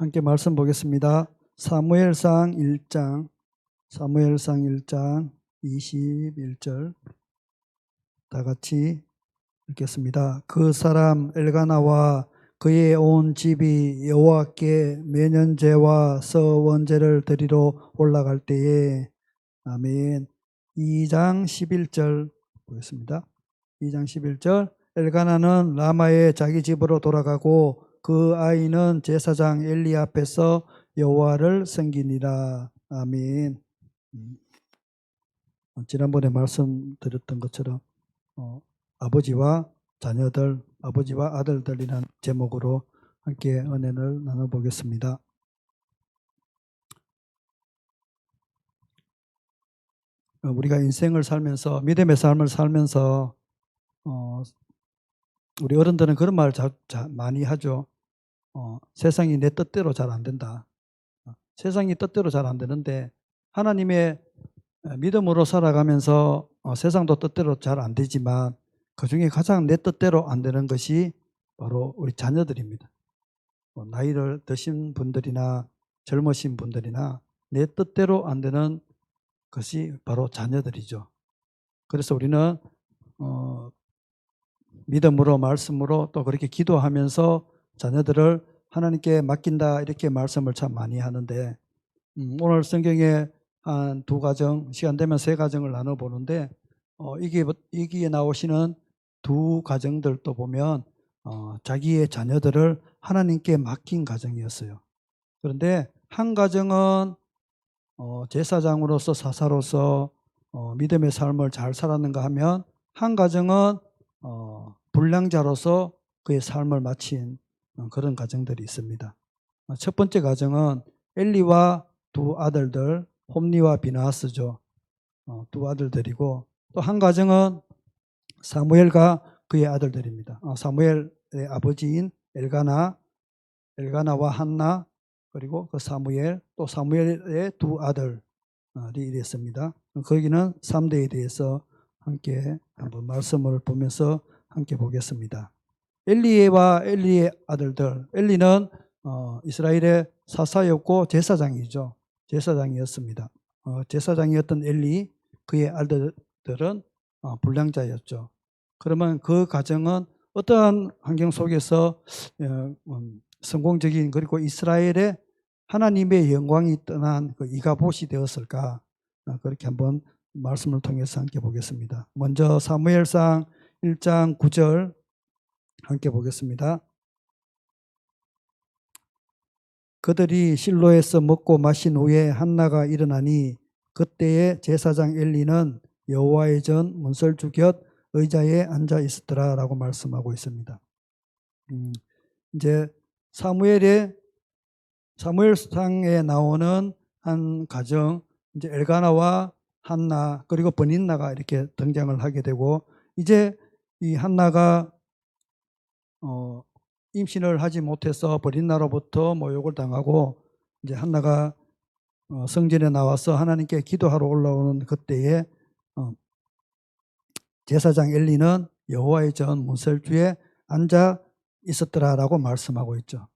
함께 말씀 보겠습니다. 사무엘상 1장 21절 다 같이 읽겠습니다. 그 사람 엘가나와 그의 온 집이 여호와께 매년제와 서원제를 드리러 올라갈 때에 아멘. 2장 11절 보겠습니다. 2장 11절 엘가나는 라마에 자기 집으로 돌아가고 그 아이는 제사장 엘리 앞에서 여호와를 섬기니라. 아멘. 지난번에 말씀드렸던 것처럼 아버지와 자녀들, 아버지와 아들들이라는 제목으로 함께 은혜를 나눠보겠습니다. 우리가 인생을 살면서 믿음의 삶을 살면서 우리 어른들은 그런 말을 많이 하죠. 세상이 내 뜻대로 잘 안 된다. 세상이 뜻대로 잘 안 되는데 하나님의 믿음으로 살아가면서 세상도 뜻대로 잘 안 되지만 그중에 가장 내 뜻대로 안 되는 것이 바로 우리 자녀들입니다. 나이를 드신 분들이나 젊으신 분들이나 내 뜻대로 안 되는 것이 바로 자녀들이죠. 그래서 우리는 믿음으로 말씀으로 또 그렇게 기도하면서 자녀들을 하나님께 맡긴다 이렇게 말씀을 참 많이 하는데 오늘 성경에 한 두 가정, 시간 되면 세 가정을 나눠보는데 여기에 나오시는 두 가정들도 보면 자기의 자녀들을 하나님께 맡긴 가정이었어요. 그런데 한 가정은 제사장으로서 사사로서 믿음의 삶을 잘 살았는가 하면 한 가정은 불량자로서 그의 삶을 마친 그런 가정들이 있습니다. 첫 번째 가정은 엘리와 두 아들들 홈니와 비나하스죠. 두 아들들이고 또 한 가정은 사무엘과 그의 아들들입니다. 사무엘의 아버지인 엘가나와 한나 그리고 그 사무엘 또 사무엘의 두 아들이 이랬습니다. 거기는 3대에 대해서 함께 한번 말씀을 보면서 함께 보겠습니다. 엘리와 엘리의 아들들. 엘리는 이스라엘의 사사였고 제사장이죠. 제사장이었습니다. 제사장이었던 엘리, 그의 아들들은 불량자였죠. 그러면 그 가정은 어떠한 환경 속에서 성공적인 그리고 이스라엘의 하나님의 영광이 떠난 그 이가봇이 되었을까? 그렇게 한번 말씀을 통해서 함께 보겠습니다. 먼저 사무엘상 1장 9절 함께 보겠습니다. 그들이 실로에서 먹고 마신 후에 한나가 일어나니 그때에 제사장 엘리는 여호와의 전 문설주 곁 의자에 앉아 있었더라라고 말씀하고 있습니다. 이제 사무엘상에 나오는 한 가정, 이제 엘가나와 한나 그리고 버닌나가 이렇게 등장을 하게 되고 이제 이 한나가 임신을 하지 못해서 버린나로부터 모욕을 당하고 이제 한나가 성전에 나와서 하나님께 기도하러 올라오는 그때에 제사장 엘리는 여호와의 전 문설주에 앉아 있었더라라고 말씀하고 있죠.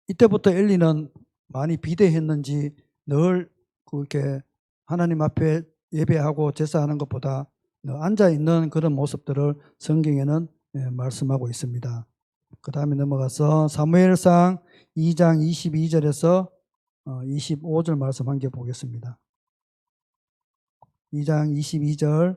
이때부터 엘리는 많이 비대했는지 늘 그렇게 하나님 앞에 예배하고 제사하는 것보다 앉아 있는 그런 모습들을 성경에는 말씀하고 있습니다. 그 다음에 넘어가서 사무엘상 2장 22절에서 25절 말씀 함께 보겠습니다. 2장 22절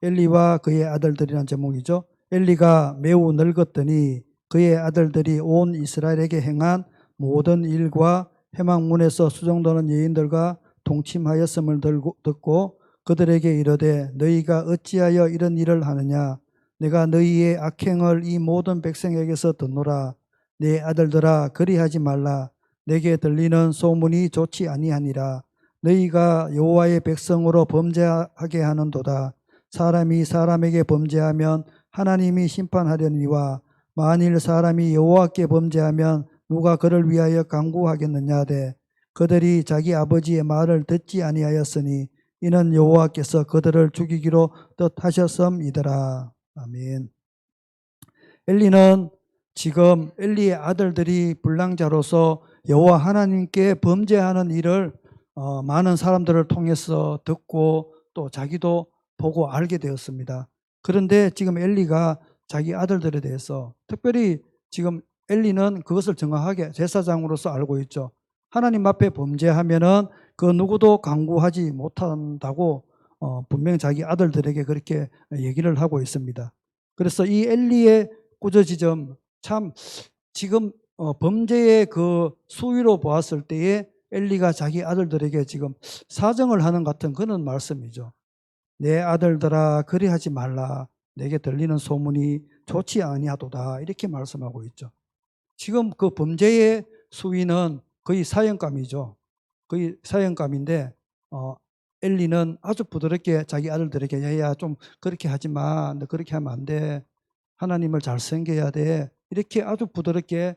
엘리와 그의 아들들이란 제목이죠. 엘리가 매우 늙었더니 그의 아들들이 온 이스라엘에게 행한 모든 일과 회막문에서 수종도는 여인들과 동침하였음을 듣고 그들에게 이르되 너희가 어찌하여 이런 일을 하느냐 내가 너희의 악행을 이 모든 백성에게서 듣노라. 내 아들들아 그리하지 말라. 내게 들리는 소문이 좋지 아니하니라. 너희가 여호와의 백성으로 범죄하게 하는도다. 사람이 사람에게 범죄하면 하나님이 심판하려니와 만일 사람이 여호와께 범죄하면 누가 그를 위하여 간구하겠느냐 하되 그들이 자기 아버지의 말을 듣지 아니하였으니 이는 여호와께서 그들을 죽이기로 뜻하셨음이더라. 아멘. 엘리는 지금 엘리의 아들들이 불량자로서 여호와 하나님께 범죄하는 일을 많은 사람들을 통해서 듣고 또 자기도 보고 알게 되었습니다. 그런데 지금 엘리가 자기 아들들에 대해서 특별히 지금 엘리는 그것을 정확하게 제사장으로서 알고 있죠. 하나님 앞에 범죄하면은 그 누구도 강구하지 못한다고 분명히 자기 아들들에게 그렇게 얘기를 하고 있습니다. 그래서 이 엘리의 꾸짖음 참 지금 범죄의 그 수위로 보았을 때에 엘리가 자기 아들들에게 지금 사정을 하는 같은 그런 말씀이죠. 내 아들들아 그리하지 말라. 내게 들리는 소문이 좋지 아니하도다. 이렇게 말씀하고 있죠. 지금 그 범죄의 수위는 거의 사형감이죠. 거의 사형감인데 엘리는 아주 부드럽게 자기 아들들에게 야야 좀 그렇게 하지 마. 너 그렇게 하면 안 돼. 하나님을 잘 섬겨야 돼. 이렇게 아주 부드럽게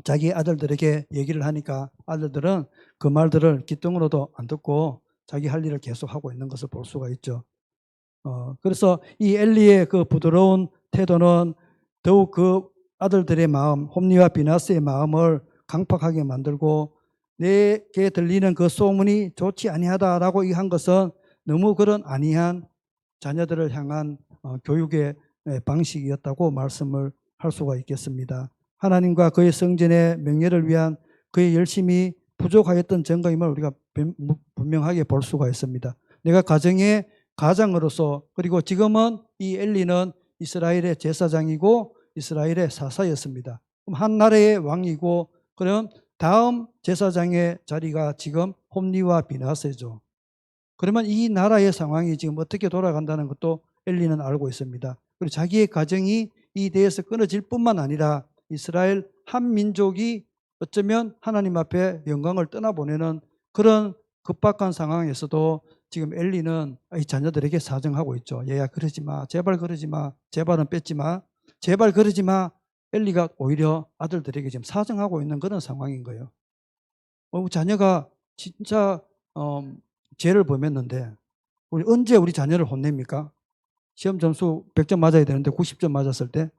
자기 아들들에게 얘기를 하니까 아들들은 그 말들을 귓등으로도 안 듣고 자기 할 일을 계속 하고 있는 것을 볼 수가 있죠. 그래서 이 엘리의 그 부드러운 태도는 더욱 그 아들들의 마음, 홈리와 비나스의 마음을 강팍하게 만들고 내게 들리는 그 소문이 좋지 아니하다라고 한 것은 너무 그런 아니한 자녀들을 향한 교육의 방식이었다고 말씀을 할 수가 있겠습니다. 하나님과 그의 성전의 명예를 위한 그의 열심이 부족하였던 증거임을 우리가 분명하게 볼 수가 있습니다. 내가 가정의 가장으로서 그리고 지금은 이 엘리는 이스라엘의 제사장이고 이스라엘의 사사였습니다. 그럼 한 나라의 왕이고 그럼 다음 제사장의 자리가 지금 홈리와 비나세죠. 그러면 이 나라의 상황이 지금 어떻게 돌아간다는 것도 엘리는 알고 있습니다. 그리고 자기의 가정이 이 대에서 끊어질 뿐만 아니라 이스라엘 한 민족이 어쩌면 하나님 앞에 영광을 떠나보내는 그런 급박한 상황에서도 지금 엘리는 이 자녀들에게 사정하고 있죠. 얘야 그러지 마. 제발 그러지 마. 제발은 뺏지 마. 제발 그러지 마. 엘리가 오히려 아들들에게 지금 사정하고 있는 그런 상황인 거예요. 자녀가 진짜 죄를 범했는데 우리 언제 우리 자녀를 혼냅니까? 시험 점수 100점 맞아야 되는데 90점 맞았을 때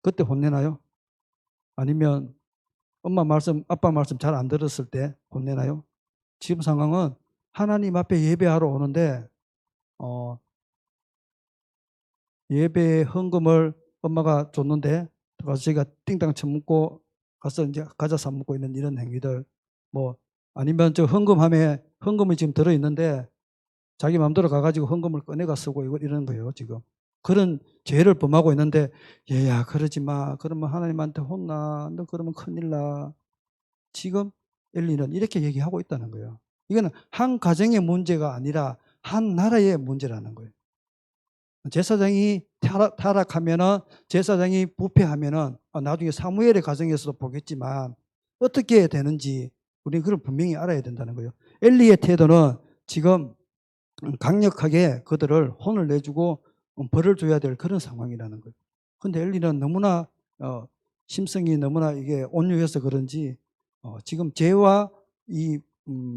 그때 혼내나요? 아니면 엄마 말씀, 아빠 말씀 잘 안 들었을 때 혼내나요? 지금 상황은 하나님 앞에 예배하러 오는데 예배의 헌금을 엄마가 줬는데 가서 제가 띵땅 쳐먹고 가서 이제 과자 사 먹고 있는 이런 행위들 뭐 아니면 저 헌금이 지금 들어 있는데 자기 마음대로 가가지고 헌금을 꺼내가 쓰고 이러는 거예요, 지금. 그런 죄를 범하고 있는데, 얘야, 그러지 마. 그러면 하나님한테 혼나. 너 그러면 큰일 나. 지금 엘리는 이렇게 얘기하고 있다는 거예요. 이거는 한 가정의 문제가 아니라 한 나라의 문제라는 거예요. 제사장이 타락하면은, 제사장이 부패하면은, 나중에 사무엘의 가정에서도 보겠지만, 어떻게 되는지, 우리는 그걸 분명히 알아야 된다는 거예요. 엘리의 태도는 지금 강력하게 그들을 혼을 내주고 벌을 줘야 될 그런 상황이라는 거예요. 근데 엘리는 너무나 심성이 너무나 이게 온유해서 그런지 지금 죄와 이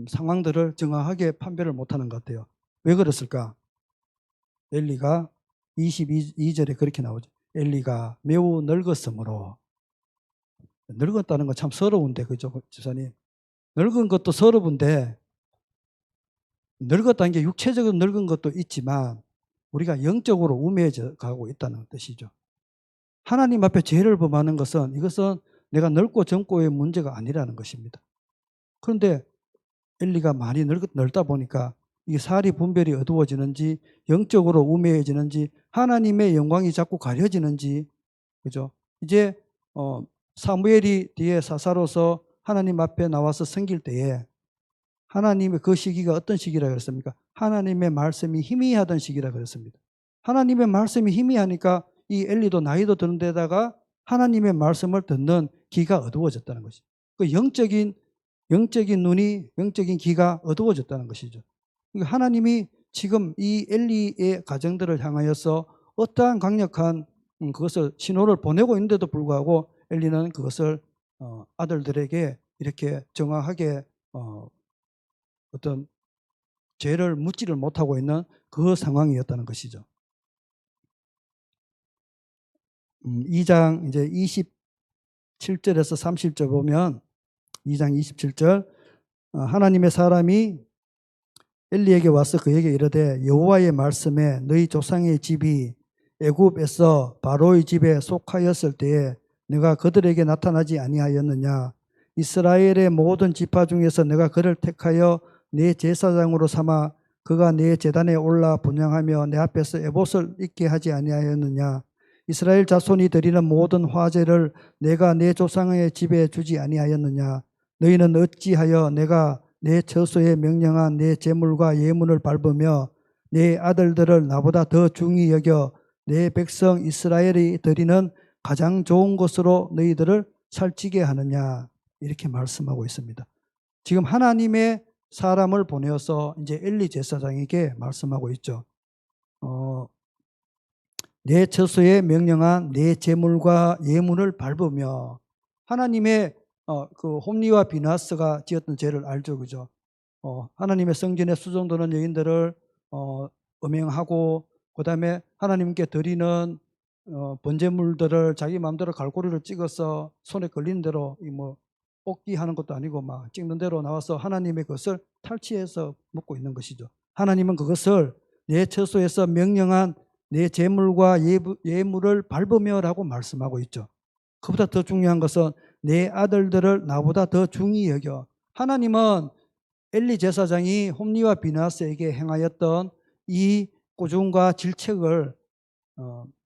상황들을 정확하게 판별을 못하는 것 같아요. 왜 그랬을까? 엘리가 22절에 그렇게 나오죠. 엘리가 매우 늙었으므로. 늙었다는 건 참 서러운데 그죠, 집사님? 늙은 것도 서러운데 늙었다는 게 육체적으로 늙은 것도 있지만 우리가 영적으로 우매해져 가고 있다는 뜻이죠. 하나님 앞에 죄를 범하는 것은 이것은 내가 늙고 젊고의 문제가 아니라는 것입니다. 그런데 엘리가 많이 늙다 보니까 이게 사리 분별이 어두워지는지 영적으로 우매해지는지 하나님의 영광이 자꾸 가려지는지 그죠? 이제 사무엘이 뒤에 사사로서 하나님 앞에 나와서 섬길 때에 하나님의 그 시기가 어떤 시기라 그랬습니까? 하나님의 말씀이 희미하던 시기라 그랬습니다. 하나님의 말씀이 희미하니까 이 엘리도 나이도 드는 데다가 하나님의 말씀을 듣는 귀가 어두워졌다는 것이죠. 그 영적인 눈이, 영적인 귀가 어두워졌다는 것이죠. 그러니까 하나님이 지금 이 엘리의 가정들을 향하여서 어떠한 강력한 그것을 신호를 보내고 있는데도 불구하고 엘리는 그것을 아들들에게 이렇게 정확하게 어떤 죄를 묻지를 못하고 있는 그 상황이었다는 것이죠. 2장 이제 27절에서 30절 보면 2장 27절 하나님의 사람이 엘리에게 와서 그에게 이르되 여호와의 말씀에 너희 조상의 집이 애굽에서 바로의 집에 속하였을 때에 내가 그들에게 나타나지 아니하였느냐. 이스라엘의 모든 지파 중에서 내가 그를 택하여 내 제사장으로 삼아 그가 내 제단에 올라 분향하며 내 앞에서 에봇을 입게 하지 아니하였느냐. 이스라엘 자손이 드리는 모든 화제를 내가 내 조상의 집에 주지 아니하였느냐. 너희는 어찌하여 내가 내 처소에 명령한 내 제물과 예물을 밟으며 내 아들들을 나보다 더 중히 여겨 내 백성 이스라엘이 드리는 가장 좋은 것으로 너희들을 살찌게 하느냐. 이렇게 말씀하고 있습니다. 지금 하나님의 사람을 보내어서 이제 엘리 제사장에게 말씀하고 있죠. 내 처소에 명령한 내 제물과 예물을 밟으며 하나님의 그 홈리와 비나스가 지었던 죄를 알죠, 그죠? 하나님의 성전에 수종드는 여인들을 음행하고 그다음에 하나님께 드리는 번제물들을 자기 마음대로 갈고리를 찍어서 손에 걸리는 대로 뽑기 하는 것도 아니고 막 찍는 대로 나와서 하나님의 것을 탈취해서 먹고 있는 것이죠. 하나님은 그것을 내 처소에서 명령한 내 제물과 예물을 밟으며라고 말씀하고 있죠. 그보다 더 중요한 것은 내 아들들을 나보다 더 중히 여겨. 하나님은 엘리 제사장이 홈리와 비나스에게 행하였던 이 꾸중과 질책을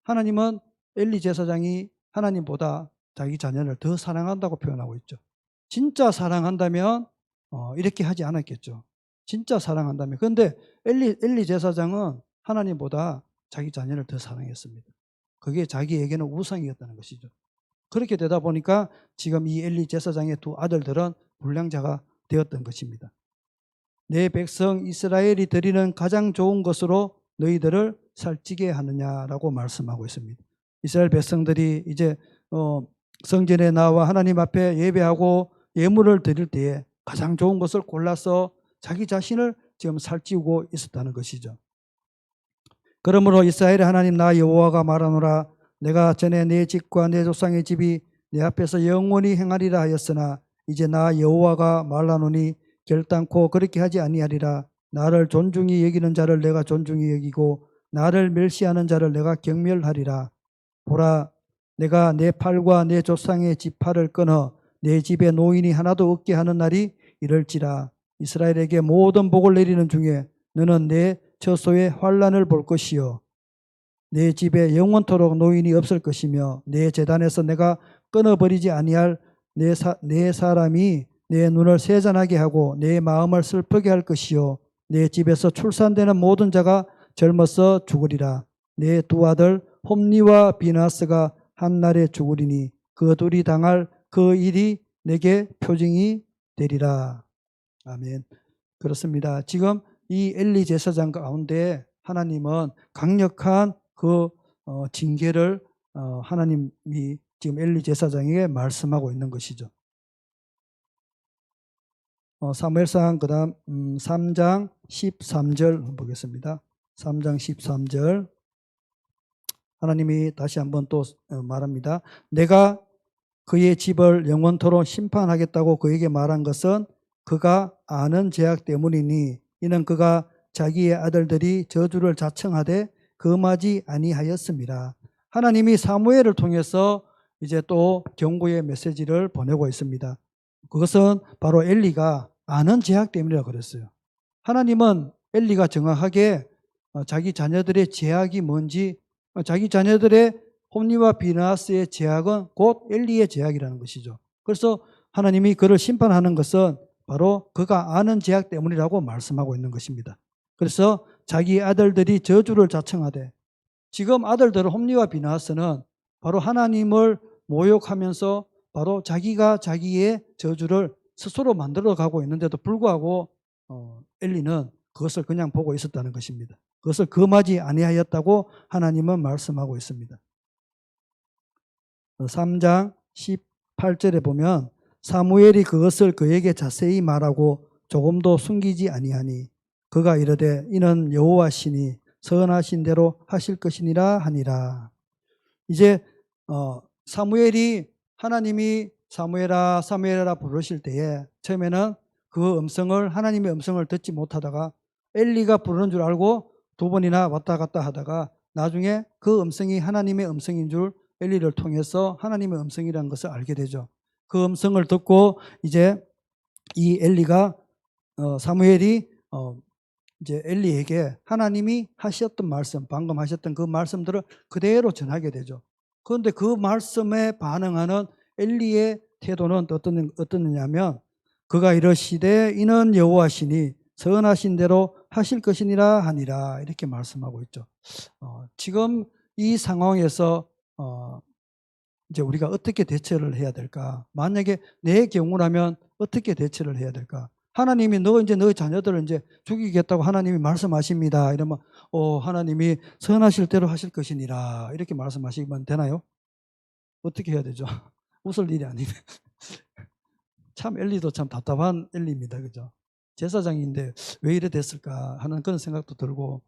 하나님은 엘리 제사장이 하나님보다 자기 자녀를 더 사랑한다고 표현하고 있죠. 진짜 사랑한다면 이렇게 하지 않았겠죠. 진짜 사랑한다면. 그런데 엘리 제사장은 하나님보다 자기 자녀를 더 사랑했습니다. 그게 자기에게는 우상이었다는 것이죠. 그렇게 되다 보니까 지금 이 엘리 제사장의 두 아들들은 불량자가 되었던 것입니다. 내 백성 이스라엘이 드리는 가장 좋은 것으로 너희들을 살찌게 하느냐라고 말씀하고 있습니다. 이스라엘 백성들이 이제 성전에 나와 하나님 앞에 예배하고 예물을 드릴 때에 가장 좋은 것을 골라서 자기 자신을 지금 살찌우고 있었다는 것이죠. 그러므로 이스라엘의 하나님 나 여호와가 말하노라. 내가 전에 내 집과 내 조상의 집이 내 앞에서 영원히 행하리라 하였으나 이제 나 여호와가 말하노니 결단코 그렇게 하지 아니하리라. 나를 존중히 여기는 자를 내가 존중히 여기고 나를 멸시하는 자를 내가 경멸하리라. 보라, 내가 내 팔과 내 조상의 지파를 끊어 내 집에 노인이 하나도 없게 하는 날이 이럴지라. 이스라엘에게 모든 복을 내리는 중에 너는 내 처소에 환난을 볼 것이요 내 집에 영원토록 노인이 없을 것이며 내 제단에서 내가 끊어버리지 아니할 내 사람이 내 눈을 세잔하게 하고 내 마음을 슬프게 할 것이요 내 집에서 출산되는 모든 자가 젊어서 죽으리라. 내 두 아들 홈리와 비나스가 한날에 죽으리니 그 둘이 당할 그 일이 내게 표징이 되리라. 아멘. 그렇습니다. 지금 이 엘리 제사장 가운데 하나님은 강력한 그 징계를 하나님이 지금 엘리 제사장에게 말씀하고 있는 것이죠. 사무엘상 그다음 3장 13절 보겠습니다. 3장 13절 하나님이 다시 한번 또 말합니다. 내가 그의 집을 영원토록 심판하겠다고 그에게 말한 것은 그가 아는 죄악 때문이니 이는 그가 자기의 아들들이 저주를 자청하되 금하지 아니하였습니다. 하나님이 사무엘을 통해서 이제 또 경고의 메시지를 보내고 있습니다. 그것은 바로 엘리가 아는 죄악 때문이라고 그랬어요. 하나님은 엘리가 정확하게 자기 자녀들의 죄악이 뭔지 자기 자녀들의 홈리와 비나스의 죄악은 곧 엘리의 죄악이라는 것이죠. 그래서 하나님이 그를 심판하는 것은 바로 그가 아는 죄악 때문이라고 말씀하고 있는 것입니다. 그래서 자기 아들들이 저주를 자청하되 지금 아들들은 홈리와 비나스는 바로 하나님을 모욕하면서 바로 자기가 자기의 저주를 스스로 만들어 가고 있는데도 불구하고 엘리는 그것을 그냥 보고 있었다는 것입니다. 그것을 금하지 아니하였다고 하나님은 말씀하고 있습니다. 3장 18절에 보면 사무엘이 그것을 그에게 자세히 말하고 조금도 숨기지 아니하니 그가 이르되 이는 여호와시니 선하신 대로 하실 것이니라 하니라. 이제 사무엘이 하나님이 사무엘아 사무엘아 부르실 때에 처음에는 그 음성을 하나님의 음성을 듣지 못하다가 엘리가 부르는 줄 알고 두 번이나 왔다 갔다 하다가 나중에 그 음성이 하나님의 음성인 줄 엘리를 통해서 하나님의 음성이라는 것을 알게 되죠. 그 음성을 듣고 이제 이 엘리가 사무엘이 이제 엘리에게 하나님이 하셨던 말씀, 방금 하셨던 그 말씀들을 그대로 전하게 되죠. 그런데 그 말씀에 반응하는 엘리의 태도는 어떠냐면 그가 이르시되 이는 여호와시니 선하신 대로 하실 것이니라 하니라 이렇게 말씀하고 있죠. 지금 이 상황에서 이제 우리가 어떻게 대처를 해야 될까? 만약에 내 경우라면 어떻게 대처를 해야 될까? 하나님이 이제 너희 자녀들을 이제 죽이겠다고 하나님이 말씀하십니다. 이러면 하나님이 선하실 대로 하실 것이니라 이렇게 말씀하시면 되나요? 어떻게 해야 되죠? 웃을 일이 아니네. 참 엘리도 참 답답한 엘리입니다. 그죠? 제사장인데 왜 이래 됐을까 하는 그런 생각도 들고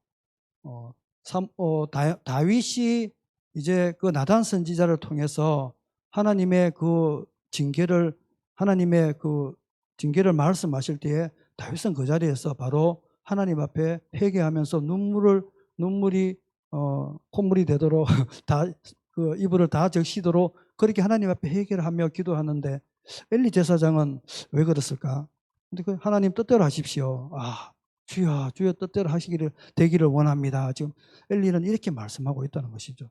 다윗이 이제 그 나단 선지자를 통해서 하나님의 그 징계를 말씀하실 때에 다윗은 그 자리에서 바로 하나님 앞에 회개하면서 눈물이 콧물이 되도록 다 그 이불을 다 적시도록 그렇게 하나님 앞에 회개를 하며 기도하는데 엘리 제사장은 왜 그랬을까? 근데 그 하나님 뜻대로 하십시오. 주여 뜻대로 되기를 원합니다. 지금 엘리는 이렇게 말씀하고 있다는 것이죠.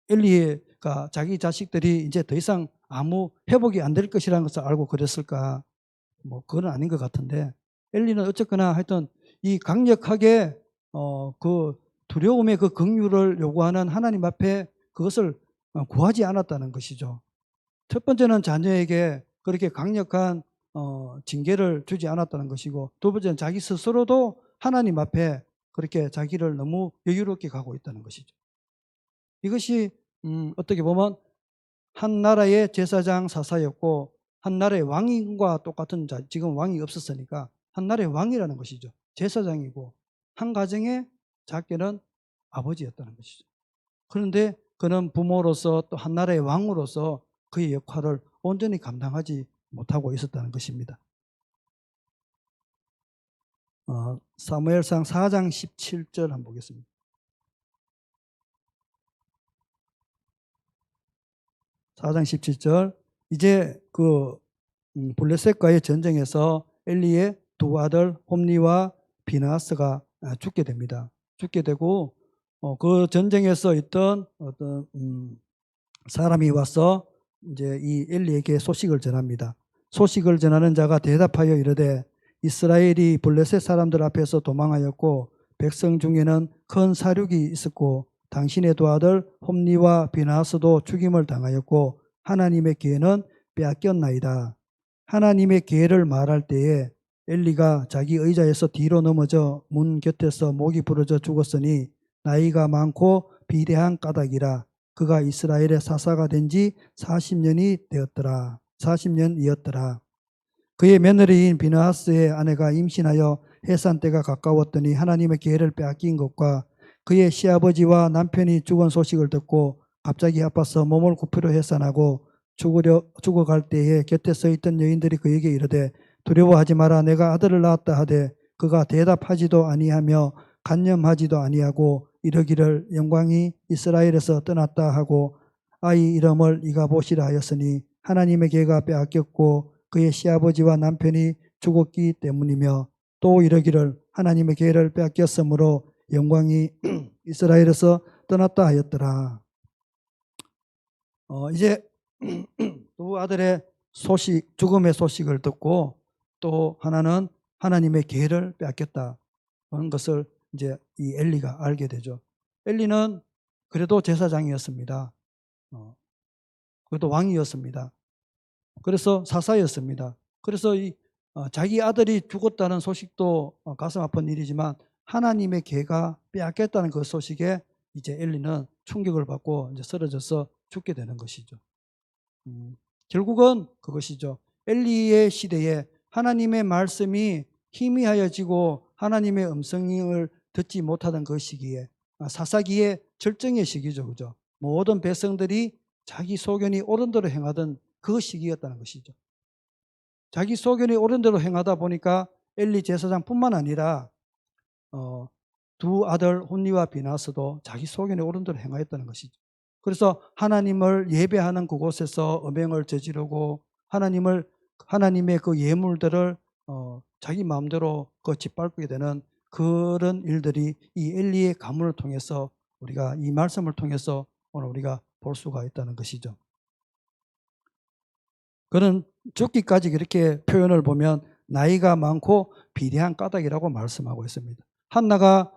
엘리가 자기 자식들이 이제 더 이상 아무 회복이 안 될 것이라는 것을 알고 그랬을까? 그건 아닌 것 같은데 엘리는 어쨌거나 하여튼 이 강력하게 그 두려움의 그 긍휼을 요구하는 하나님 앞에 그것을 구하지 않았다는 것이죠. 첫 번째는 자녀에게 그렇게 강력한 징계를 주지 않았다는 것이고 두 번째는 자기 스스로도 하나님 앞에 그렇게 자기를 너무 여유롭게 가고 있다는 것이죠. 이것이 어떻게 보면 한 나라의 제사장 사사였고 한 나라의 왕인과 똑같은 지금 왕이 없었으니까 한 나라의 왕이라는 것이죠. 제사장이고 한 가정의 작게는 아버지였다는 것이죠. 그런데 그는 부모로서 또 한 나라의 왕으로서 그의 역할을 온전히 감당하지 못하고 있었다는 것입니다. 사무엘상 4장 17절 한번 보겠습니다. 4장 17절 이제 그 블레셋과의 전쟁에서 엘리의 두 아들 홈니와 비나하스가 죽게 됩니다. 죽게 되고 그 전쟁에서 있던 어떤 사람이 와서 이제 이 엘리에게 소식을 전합니다. 소식을 전하는 자가 대답하여 이르되 이스라엘이 블레셋 사람들 앞에서 도망하였고 백성 중에는 큰 사륙이 있었고 당신의 두 아들 홈니와 비나하스도 죽임을 당하였고 하나님의 기회는 빼앗겼나이다. 하나님의 기회를 말할 때에 엘리가 자기 의자에서 뒤로 넘어져 문 곁에서 목이 부러져 죽었으니 나이가 많고 비대한 까닭이라. 그가 이스라엘의 사사가 된 지 40년이었더라. 그의 며느리인 비느하스의 아내가 임신하여 해산 때가 가까웠더니 하나님의 기회를 빼앗긴 것과 그의 시아버지와 남편이 죽은 소식을 듣고 갑자기 아파서 몸을 굽히려 해산하고 죽어갈 때에 곁에 서 있던 여인들이 그에게 이르되 두려워하지 마라. 내가 아들을 낳았다 하되 그가 대답하지도 아니하며 간념하지도 아니하고 이르기를 영광이 이스라엘에서 떠났다 하고 아이 이름을 이가봇이라 하였으니 하나님의 기회가 빼앗겼고 그의 시아버지와 남편이 죽었기 때문이며 또 이르기를 하나님의 기회를 빼앗겼으므로 영광이 이스라엘에서 떠났다 하였더라. 이제 두 아들의 죽음의 소식을 듣고 또 하나는 하나님의 기회를 빼앗겼다 하는 것을 이제 이 엘리가 알게 되죠. 엘리는 그래도 제사장이었습니다. 그래도 왕이었습니다. 그래서 사사였습니다. 그래서 자기 아들이 죽었다는 소식도 가슴 아픈 일이지만 하나님의 계가 빼앗겼다는 그 소식에 이제 엘리는 충격을 받고 이제 쓰러져서 죽게 되는 것이죠. 결국은 그것이죠. 엘리의 시대에 하나님의 말씀이 희미하여지고 하나님의 음성을 듣지 못하던 그 시기에 사사기의 절정의 시기죠. 그죠? 모든 백성들이 자기 소견이 옳은 대로 행하던 그 시기였다는 것이죠. 자기 소견이 옳은 대로 행하다 보니까 엘리 제사장뿐만 아니라 두 아들 혼니와 비나스도 자기 소견에 옳은 대로 행하였다는 것이죠. 그래서 하나님을 예배하는 그곳에서 음행을 저지르고 하나님의 그 예물들을 자기 마음대로 그 짓밟게 되는 그런 일들이 이 엘리의 가문을 통해서 우리가 이 말씀을 통해서 오늘 우리가 볼 수가 있다는 것이죠. 그는 죽기까지 그렇게 표현을 보면 나이가 많고 비대한 까닭이라고 말씀하고 있습니다. 한나가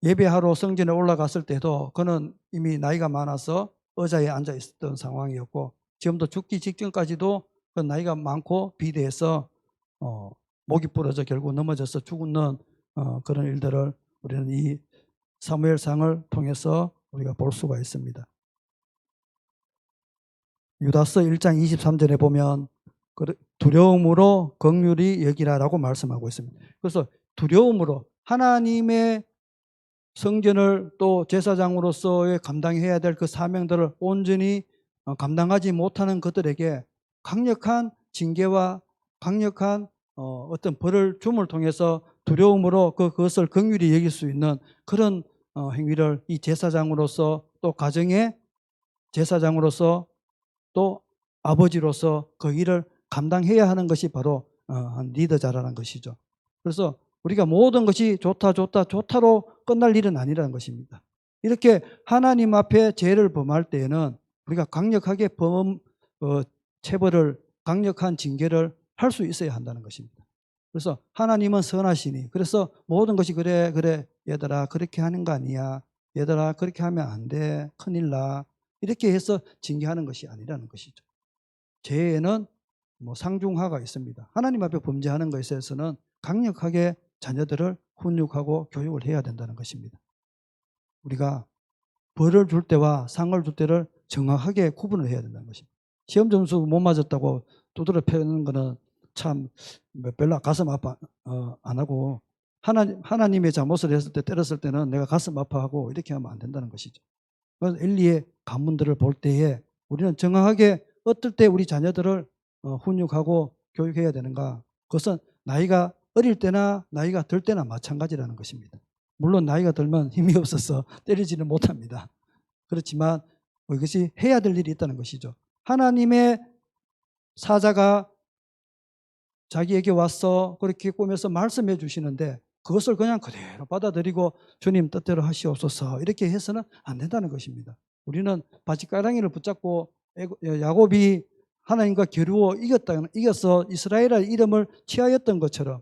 예배하러 성전에 올라갔을 때도 그는 이미 나이가 많아서 의자에 앉아 있었던 상황이었고, 지금도 죽기 직전까지도 그 나이가 많고 비대해서 목이 부러져 결국 넘어져서 죽는 그런 일들을 우리는 이 사무엘상을 통해서 우리가 볼 수가 있습니다. 유다서 1장 23절에 보면 두려움으로 긍휼히 여기라라고 말씀하고 있습니다. 그래서 두려움으로 하나님의 성전을 또 제사장으로서의 감당해야 될 그 사명들을 온전히 감당하지 못하는 그들에게 강력한 징계와 강력한 어떤 벌을 줌을 통해서 두려움으로 그것을 긍휼히 여길 수 있는 그런 행위를 이 제사장으로서 또 가정의 제사장으로서 또 아버지로서 그 일을 감당해야 하는 것이 바로 한 리더자라는 것이죠. 그래서 우리가 모든 것이 좋다로 끝날 일은 아니라는 것입니다. 이렇게 하나님 앞에 죄를 범할 때에는 우리가 강력하게 체벌을, 강력한 징계를 할 수 있어야 한다는 것입니다. 그래서 하나님은 선하시니, 그래서 모든 것이 그래 얘들아 그렇게 하는 거 아니야, 얘들아 그렇게 하면 안 돼, 큰일 나, 이렇게 해서 징계하는 것이 아니라는 것이죠. 죄에는 상중하가 있습니다. 하나님 앞에 범죄하는 것에 있어서는 강력하게 자녀들을 훈육하고 교육을 해야 된다는 것입니다. 우리가 벌을 줄 때와 상을 줄 때를 정확하게 구분을 해야 된다는 것입니다. 시험 점수 못 맞았다고 두드려 패는 거는 참 별로 가슴 아파 안 하고, 하나님의 잘못을 했을 때 때렸을 때는 내가 가슴 아파하고 이렇게 하면 안 된다는 것이죠. 그래서 엘리의 가문들을 볼 때에 우리는 정확하게 어떨 때 우리 자녀들을 훈육하고 교육해야 되는가, 그것은 나이가 어릴 때나 나이가 들 때나 마찬가지라는 것입니다. 물론 나이가 들면 힘이 없어서 때리지는 못합니다. 그렇지만 이것이 해야 될 일이 있다는 것이죠. 하나님의 사자가 자기에게 와서 그렇게 꾸며서 말씀해 주시는데 그것을 그냥 그대로 받아들이고 주님 뜻대로 하시옵소서 이렇게 해서는 안 된다는 것입니다. 우리는 바짓가랑이를 붙잡고 야곱이 하나님과 겨루어 이겨서 이스라엘의 이름을 취하였던 것처럼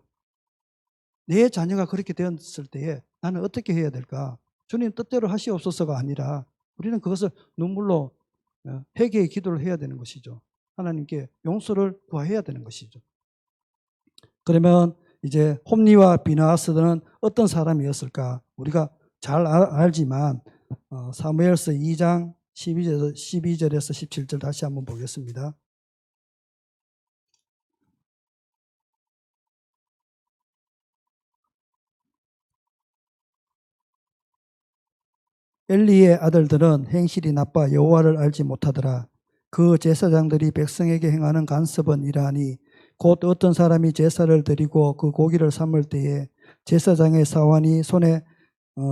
내 자녀가 그렇게 되었을 때에 나는 어떻게 해야 될까? 주님 뜻대로 하시옵소서가 아니라 우리는 그것을 눈물로 회개의 기도를 해야 되는 것이죠. 하나님께 용서를 구해야 되는 것이죠. 그러면 이제 홈리와 비나하스는 어떤 사람이었을까? 우리가 잘 알지만 사무엘서 2장 12절에서 17절 다시 한번 보겠습니다. 엘리의 아들들은 행실이 나빠 여호와를 알지 못하더라. 그 제사장들이 백성에게 행하는 간섭은 이러하니 곧 어떤 사람이 제사를 드리고 그 고기를 삶을 때에 제사장의 사환이 손에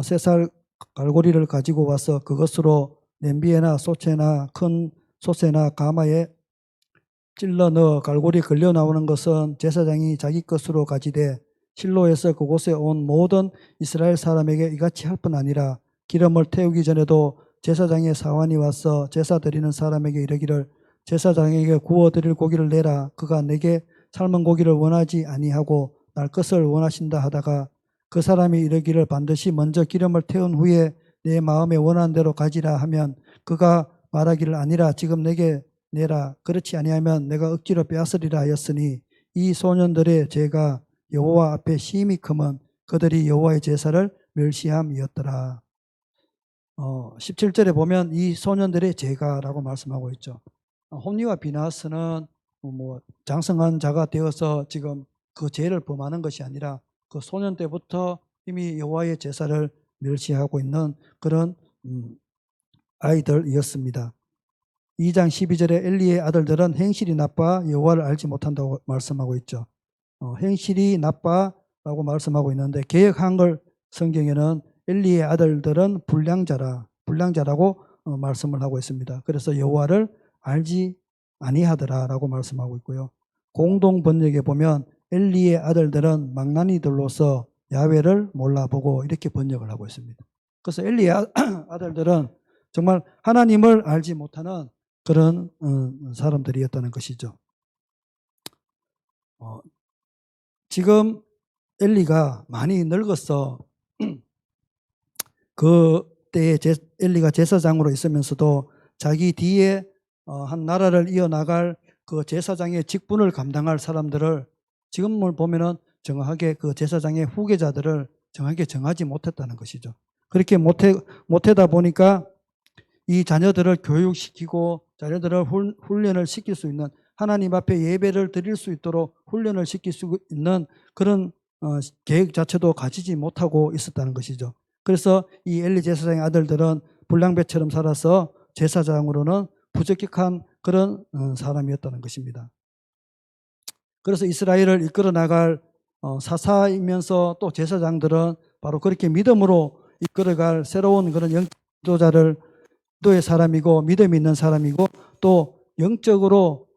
쇠살 갈고리를 가지고 와서 그것으로 냄비에나 솥에나 큰 솥에나 가마에 찔러 넣어 갈고리 걸려 나오는 것은 제사장이 자기 것으로 가지되 실로에서 그곳에 온 모든 이스라엘 사람에게 이같이 할 뿐 아니라 기름을 태우기 전에도 제사장의 사환이 와서 제사 드리는 사람에게 이르기를 제사장에게 구워 드릴 고기를 내라. 그가 내게 삶은 고기를 원하지 아니하고 날 것을 원하신다 하다가 그 사람이 이르기를 반드시 먼저 기름을 태운 후에 내 마음에 원하는 대로 가지라 하면 그가 말하기를 아니라 지금 내게 내라. 그렇지 아니하면 내가 억지로 빼앗으리라 하였으니 이 소년들의 죄가 여호와 앞에 심히 크면 그들이 여호와의 제사를 멸시함이었더라. 17절에 보면 이 소년들의 죄가라고 말씀하고 있죠. 홈리와 비나스는 장성한 자가 되어서 지금 그 죄를 범하는 것이 아니라 그 소년 때부터 이미 여호와의 제사를 멸시하고 있는 그런 아이들이었습니다. 2장 12절에 엘리의 아들들은 행실이 나빠 여호와를 알지 못한다고 말씀하고 있죠. 행실이 나빠라고 말씀하고 있는데 개역 한글 성경에는 엘리의 아들들은 불량자라고 말씀을 하고 있습니다. 그래서 여호와를 알지 아니하더라라고 말씀하고 있고요. 공동 번역에 보면 엘리의 아들들은 망나니들로서 야훼를 몰라보고 이렇게 번역을 하고 있습니다. 그래서 엘리의 아들들은 정말 하나님을 알지 못하는 그런 사람들이었다는 것이죠. 지금 엘리가 많이 늙었어. 그때에 엘리가 제사장으로 있으면서도 자기 뒤에 한 나라를 이어나갈 그 제사장의 직분을 감당할 사람들을 지금을 보면은 정확하게 그 제사장의 후계자들을 정확하게 정하지 못했다는 것이죠. 그렇게 못하다 보니까 이 자녀들을 교육시키고 자녀들을 훈련을 시킬 수 있는 하나님 앞에 예배를 드릴 수 있도록 훈련을 시킬 수 있는 그런 계획 자체도 가지지 못하고 있었다는 것이죠. 그래서 이 엘리 제사장의 아들들은 불량배처럼 살아서 제사장으로는 부적격한 그런 사람이었다는 것입니다. 그래서 이스라엘을 이끌어 나갈 사사이면서 또 제사장들은 바로 그렇게 믿음으로 이끌어갈 새로운 그런 영도자를 기도의 사람이고 믿음이 있는 사람이고 또 영적으로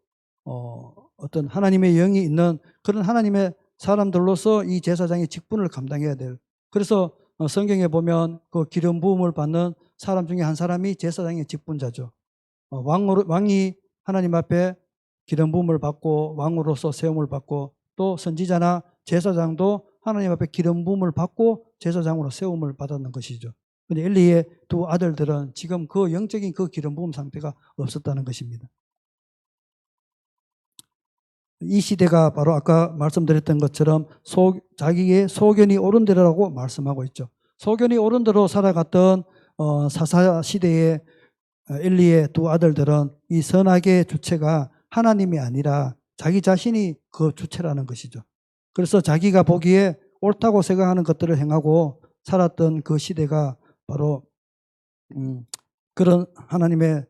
어떤 하나님의 영이 있는 그런 하나님의 사람들로서 이 제사장의 직분을 감당해야 될. 그래서 성경에 보면 그 기름 부음을 받는 사람 중에 한 사람이 제사장의 직분자죠. 왕이 하나님 앞에 기름 부음을 받고 왕으로서 세움을 받고 또 선지자나 제사장도 하나님 앞에 기름 부음을 받고 제사장으로 세움을 받았는 것이죠. 근데 엘리의 두 아들들은 지금 그 영적인 그 기름 부음 상태가 없었다는 것입니다. 이 시대가 바로 아까 말씀드렸던 것처럼 자기의 소견이 옳은 대로라고 말씀하고 있죠. 소견이 옳은 대로 살아갔던 사사 시대의 엘리의 두 아들들은 이 선악의 주체가 하나님이 아니라 자기 자신이 그 주체라는 것이죠. 그래서 자기가 보기에 옳다고 생각하는 것들을 행하고 살았던 그 시대가 바로 그런 하나님의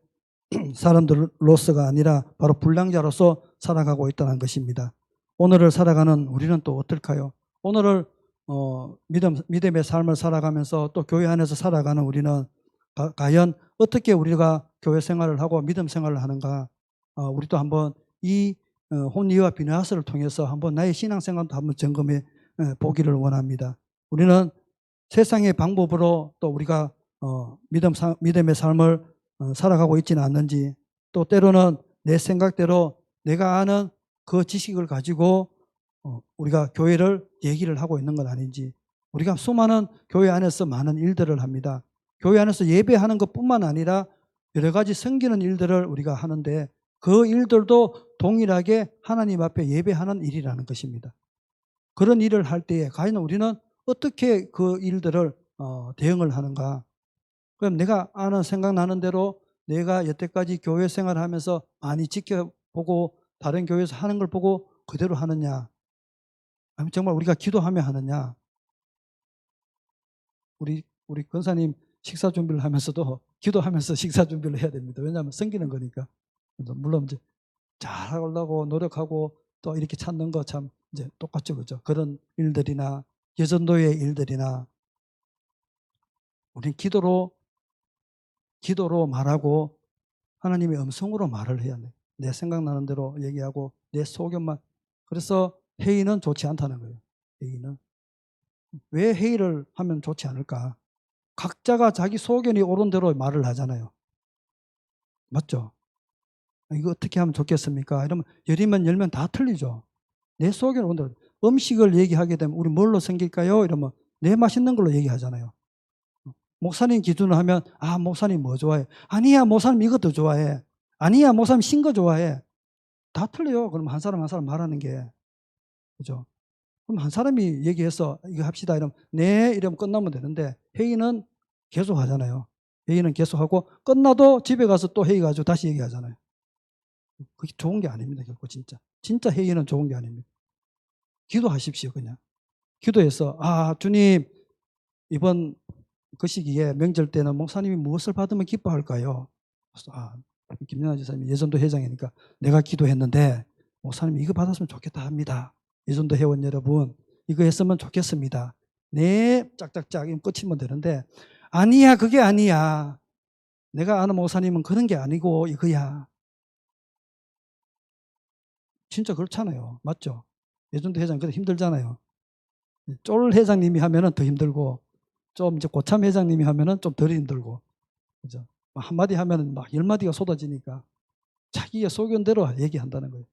사람들로서가 아니라 바로 불량자로서 살아가고 있다는 것입니다. 오늘을 살아가는 우리는 또 어떨까요? 오늘을 믿음의 삶을 살아가면서 또 교회 안에서 살아가는 우리는 과연 어떻게 우리가 교회 생활을 하고 믿음 생활을 하는가? 우리도 한번 이 혼리와 비누하스를 통해서 한번 나의 신앙생활도 한번 점검해 보기를 원합니다. 우리는 세상의 방법으로 또 우리가 믿음의 삶을 살아가고 있지는 않는지, 또 때로는 내 생각대로 내가 아는 그 지식을 가지고 우리가 교회를 얘기를 하고 있는 건 아닌지, 우리가 수많은 교회 안에서 많은 일들을 합니다. 교회 안에서 예배하는 것뿐만 아니라 여러 가지 섬기는 일들을 우리가 하는데 그 일들도 동일하게 하나님 앞에 예배하는 일이라는 것입니다. 그런 일을 할 때에 과연 우리는 어떻게 그 일들을 대응을 하는가? 그럼 내가 아는 생각나는 대로 내가 여태까지 교회 생활하면서 많이 지켜보고 다른 교회에서 하는 걸 보고 그대로 하느냐? 아니면 정말 우리가 기도하며 하느냐? 우리 권사님 식사 준비를 하면서도 기도하면서 식사 준비를 해야 됩니다. 왜냐하면 섬기는 거니까. 물론 이제 잘하려고 노력하고 또 이렇게 찾는 거 참 이제 똑같죠, 그죠? 그런 일들이나 예전도의 일들이나 우리는 기도로 말하고 하나님의 음성으로 말을 해야 돼. 내 생각나는 대로 얘기하고 내 소견만. 그래서 회의는 좋지 않다는 거예요. 회의는. 왜 회의를 하면 좋지 않을까? 각자가 자기 소견이 옳은 대로 말을 하잖아요. 맞죠? 이거 어떻게 하면 좋겠습니까? 이러면 열면 다 틀리죠. 내 소견이 옳은 대로. 음식을 얘기하게 되면 우리 뭘로 생길까요? 이러면 내 맛있는 걸로 얘기하잖아요. 목사님 기준으로 하면 목사님 뭐 좋아해? 아니야 목사님 이것도 좋아해. 아니야 목사님 신 거 좋아해. 다 틀려요. 그럼 한 사람 말하는 게. 그죠? 그럼 한 사람이 얘기해서 이거 합시다 이러면 네 이러면 끝나면 되는데 회의는 계속 하잖아요. 회의는 계속 하고 끝나도 집에 가서 또 회의 가지고 다시 얘기하잖아요. 그게 좋은 게 아닙니다. 결코 진짜 회의는 좋은 게 아닙니다. 기도하십시오. 그냥 기도해서 주님 이번 그 시기에 명절 때는 목사님이 무엇을 받으면 기뻐할까요? 김연아 지사님이 예전도 회장이니까 내가 기도했는데 목사님이 이거 받았으면 좋겠다 합니다. 예전도 회원 여러분 이거 했으면 좋겠습니다. 네 짝짝짝 이거 끝이면 되는데 아니야 그게 아니야. 내가 아는 목사님은 그런 게 아니고 이거야. 진짜 그렇잖아요. 맞죠? 예전도 회장 그래도 힘들잖아요. 쫄 회장님이 하면은 더 힘들고 좀 이제 고참 회장님이 하면은 좀 덜 힘들고 그죠? 한마디 하면은 막 10마디가 쏟아지니까 자기의 소견대로 얘기한다는 거예요.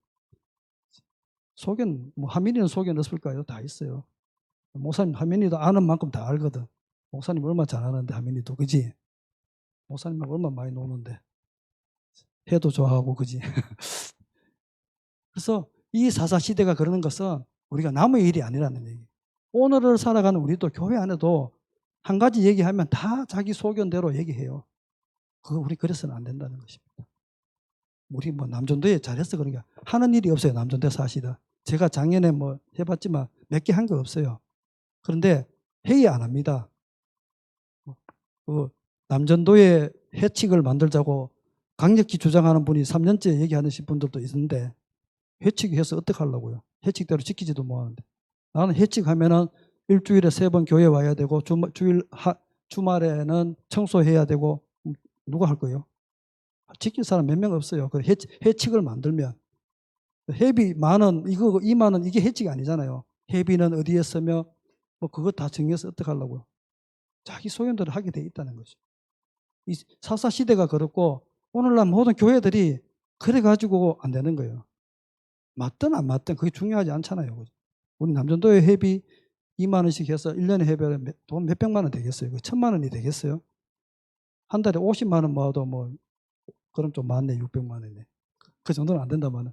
소견, 뭐 하민이는 소견 없을까요? 다 있어요. 목사님 하민이도 아는 만큼 다 알거든. 목사님 얼마나 잘하는데 하민이도 그지? 목사님하고 얼마나 많이 노는데 해도 좋아하고 그지? 그래서 이 사사시대가 그러는 것은 우리가 남의 일이 아니라는 얘기. 오늘을 살아가는 우리도 교회 안에도 한 가지 얘기하면 다 자기 소견대로 얘기해요. 그거 우리 그래서는 안 된다는 것입니다. 우리 뭐 남존도에 잘했어 그런 게 하는 일이 없어요. 남존도 사실은 제가 작년에 뭐 해봤지만 몇 개 한 거 없어요. 그런데 회의 안 합니다. 그 남전도에 해칙을 만들자고 강력히 주장하는 분이 3년째 얘기하는 분들도 있는데 해칙해서 어떻게 하려고요? 해칙대로 지키지도 못하는데 나는 해칙하면은 일주일에 3번 교회 와야 되고 주말에는 청소해야 되고 누가 할 거예요? 지킬 사람 몇 명 없어요. 그 해칙을 만들면 회비 10,000원 이거 20,000원 이게 해칙이 아니잖아요. 회비는 어디에 쓰며 뭐 그거 다 정해서 어떻게 하려고요? 자기 소견대로 하게 돼 있다는 거죠. 이 사사 시대가 그렇고 오늘날 모든 교회들이 그래 가지고 안 되는 거예요. 맞든 안 맞든 그게 중요하지 않잖아요. 우리 남전도의 회비 20,000원씩 해서 1년에 회비하면 돈 몇백만 원 되겠어요? 1,000만 원이 되겠어요? 한 달에 50만 원 모아도 뭐 그럼 좀 많네 600만 원이네. 그 정도는 안 된다면은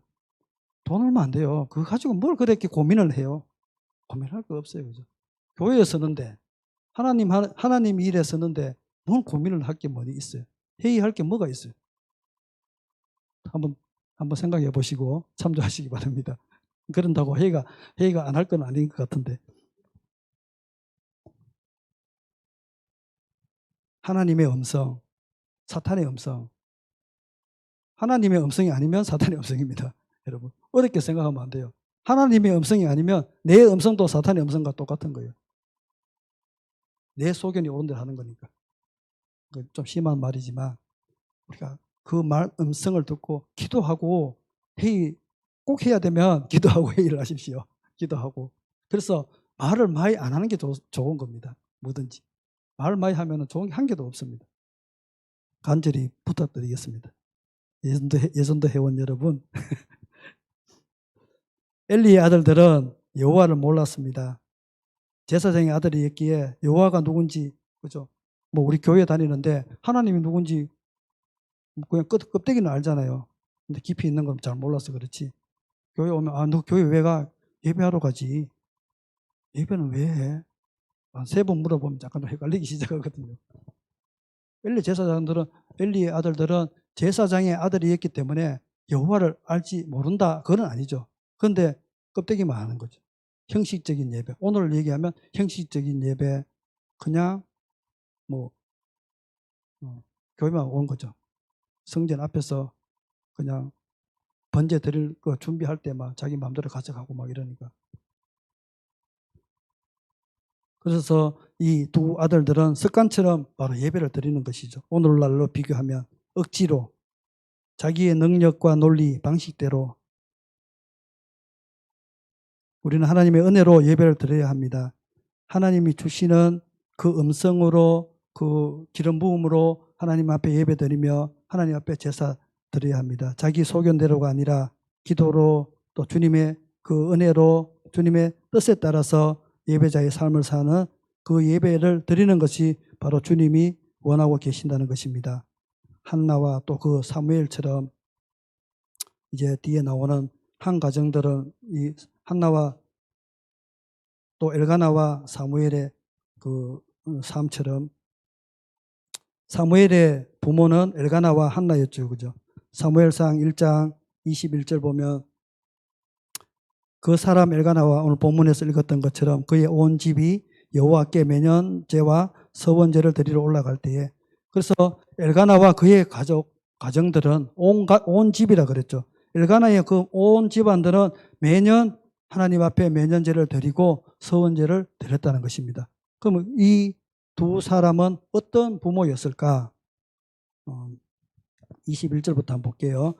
돈 얼마 안 돼요. 그거 가지고 뭘 그렇게 고민을 해요? 고민할 거 없어요. 그죠? 교회에 쓰는데 하나님 일에 쓰는데 뭘 고민을 할 게 뭐니 있어요? 회의할 게 뭐가 있어요? 한번 생각해 보시고 참조하시기 바랍니다. 그런다고 회의가 안 할 건 아닌 것 같은데 하나님의 음성, 사탄의 음성. 하나님의 음성이 아니면 사탄의 음성입니다. 여러분 어렵게 생각하면 안 돼요. 하나님의 음성이 아니면 내 음성도 사탄의 음성과 똑같은 거예요. 내 소견이 옳은 대로 하는 거니까. 좀 심한 말이지만 우리가 그 말 음성을 듣고 기도하고 회의 꼭 해야 되면 기도하고 회의를 하십시오. 기도하고. 그래서 말을 많이 안 하는 게 좋은 겁니다. 뭐든지. 말을 많이 하면 좋은 게 한 개도 없습니다. 간절히 부탁드리겠습니다. 예전도 회원 여러분. 엘리의 아들들은 여호와를 몰랐습니다. 제사장의 아들이었기에 여호와가 누군지 그죠? 뭐 우리 교회 다니는데 하나님이 누군지 그냥 껍데기는 알잖아요. 근데 깊이 있는 건 잘 몰라서 그렇지. 교회 오면 너 교회 왜 가? 예배하러 가지. 예배는 왜 해? 3번 물어보면 약간 좀 헷갈리기 시작하거든요. 엘리의 아들들은 제사장의 아들이었기 때문에 여호와를 알지 모른다. 그건 아니죠. 그런데 껍데기만 하는 거죠. 형식적인 예배. 오늘 얘기하면 형식적인 예배. 그냥 뭐 교회만 온 거죠. 성전 앞에서 그냥 번제 드릴 거 준비할 때 막 자기 마음대로 가져가고 막 이러니까. 그래서 이 두 아들들은 습관처럼 바로 예배를 드리는 것이죠. 오늘날로 비교하면 억지로 자기의 능력과 논리, 방식대로 우리는 하나님의 은혜로 예배를 드려야 합니다. 하나님이 주시는 그 음성으로 그 기름 부음으로 하나님 앞에 예배 드리며 하나님 앞에 제사 드려야 합니다. 자기 소견대로가 아니라 기도로 또 주님의 그 은혜로 주님의 뜻에 따라서 예배자의 삶을 사는 그 예배를 드리는 것이 바로 주님이 원하고 계신다는 것입니다. 한나와 또 그 사무엘처럼 이제 뒤에 나오는 한 가정들은 이 한나와 또 엘가나와 사무엘의 그 삶처럼 사무엘의 부모는 엘가나와 한나였죠. 그죠? 사무엘상 1장 21절 보면 그 사람 엘가나와 오늘 본문에서 읽었던 것처럼 그의 온 집이 여호와께 매년 제와 서원제를 드리러 올라갈 때에, 그래서 엘가나와 그의 가정들은 온 집이라 그랬죠. 엘가나의 그 온 집안들은 매년 하나님 앞에 매년제를 드리고 서원제를 드렸다는 것입니다. 그럼 이 두 사람은 어떤 부모였을까? 21절부터 한번 볼게요.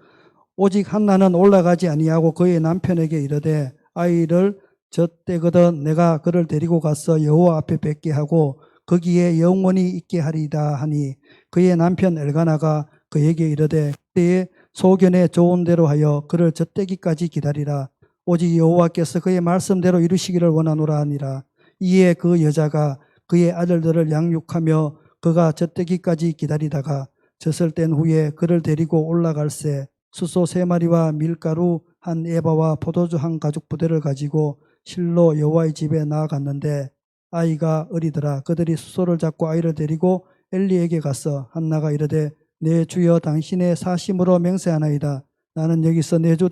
오직 한나는 올라가지 아니하고 그의 남편에게 이르되 아이를 젖대거든 내가 그를 데리고 가서 여호와 앞에 뵙게 하고 거기에 영원히 있게 하리이다 하니 그의 남편 엘가나가 그에게 이르되 그의 소견에 좋은 대로 하여 그를 젖대기까지 기다리라. 오직 여호와께서 그의 말씀대로 이루시기를 원하노라 하니라. 이에 그 여자가 그의 아들들을 양육하며 그가 젖대기까지 기다리다가 젖을 뗀 후에 그를 데리고 올라갈새 수소 3마리와 밀가루 한 에바와 포도주 한 가죽 부대를 가지고 실로 여호와의 집에 나아갔는데 아이가 어리더라. 그들이 수소를 잡고 아이를 데리고 엘리에게 갔어. 한나가 이르되 내 주여 당신의 사심으로 맹세하나이다. 나는 여기서 내 주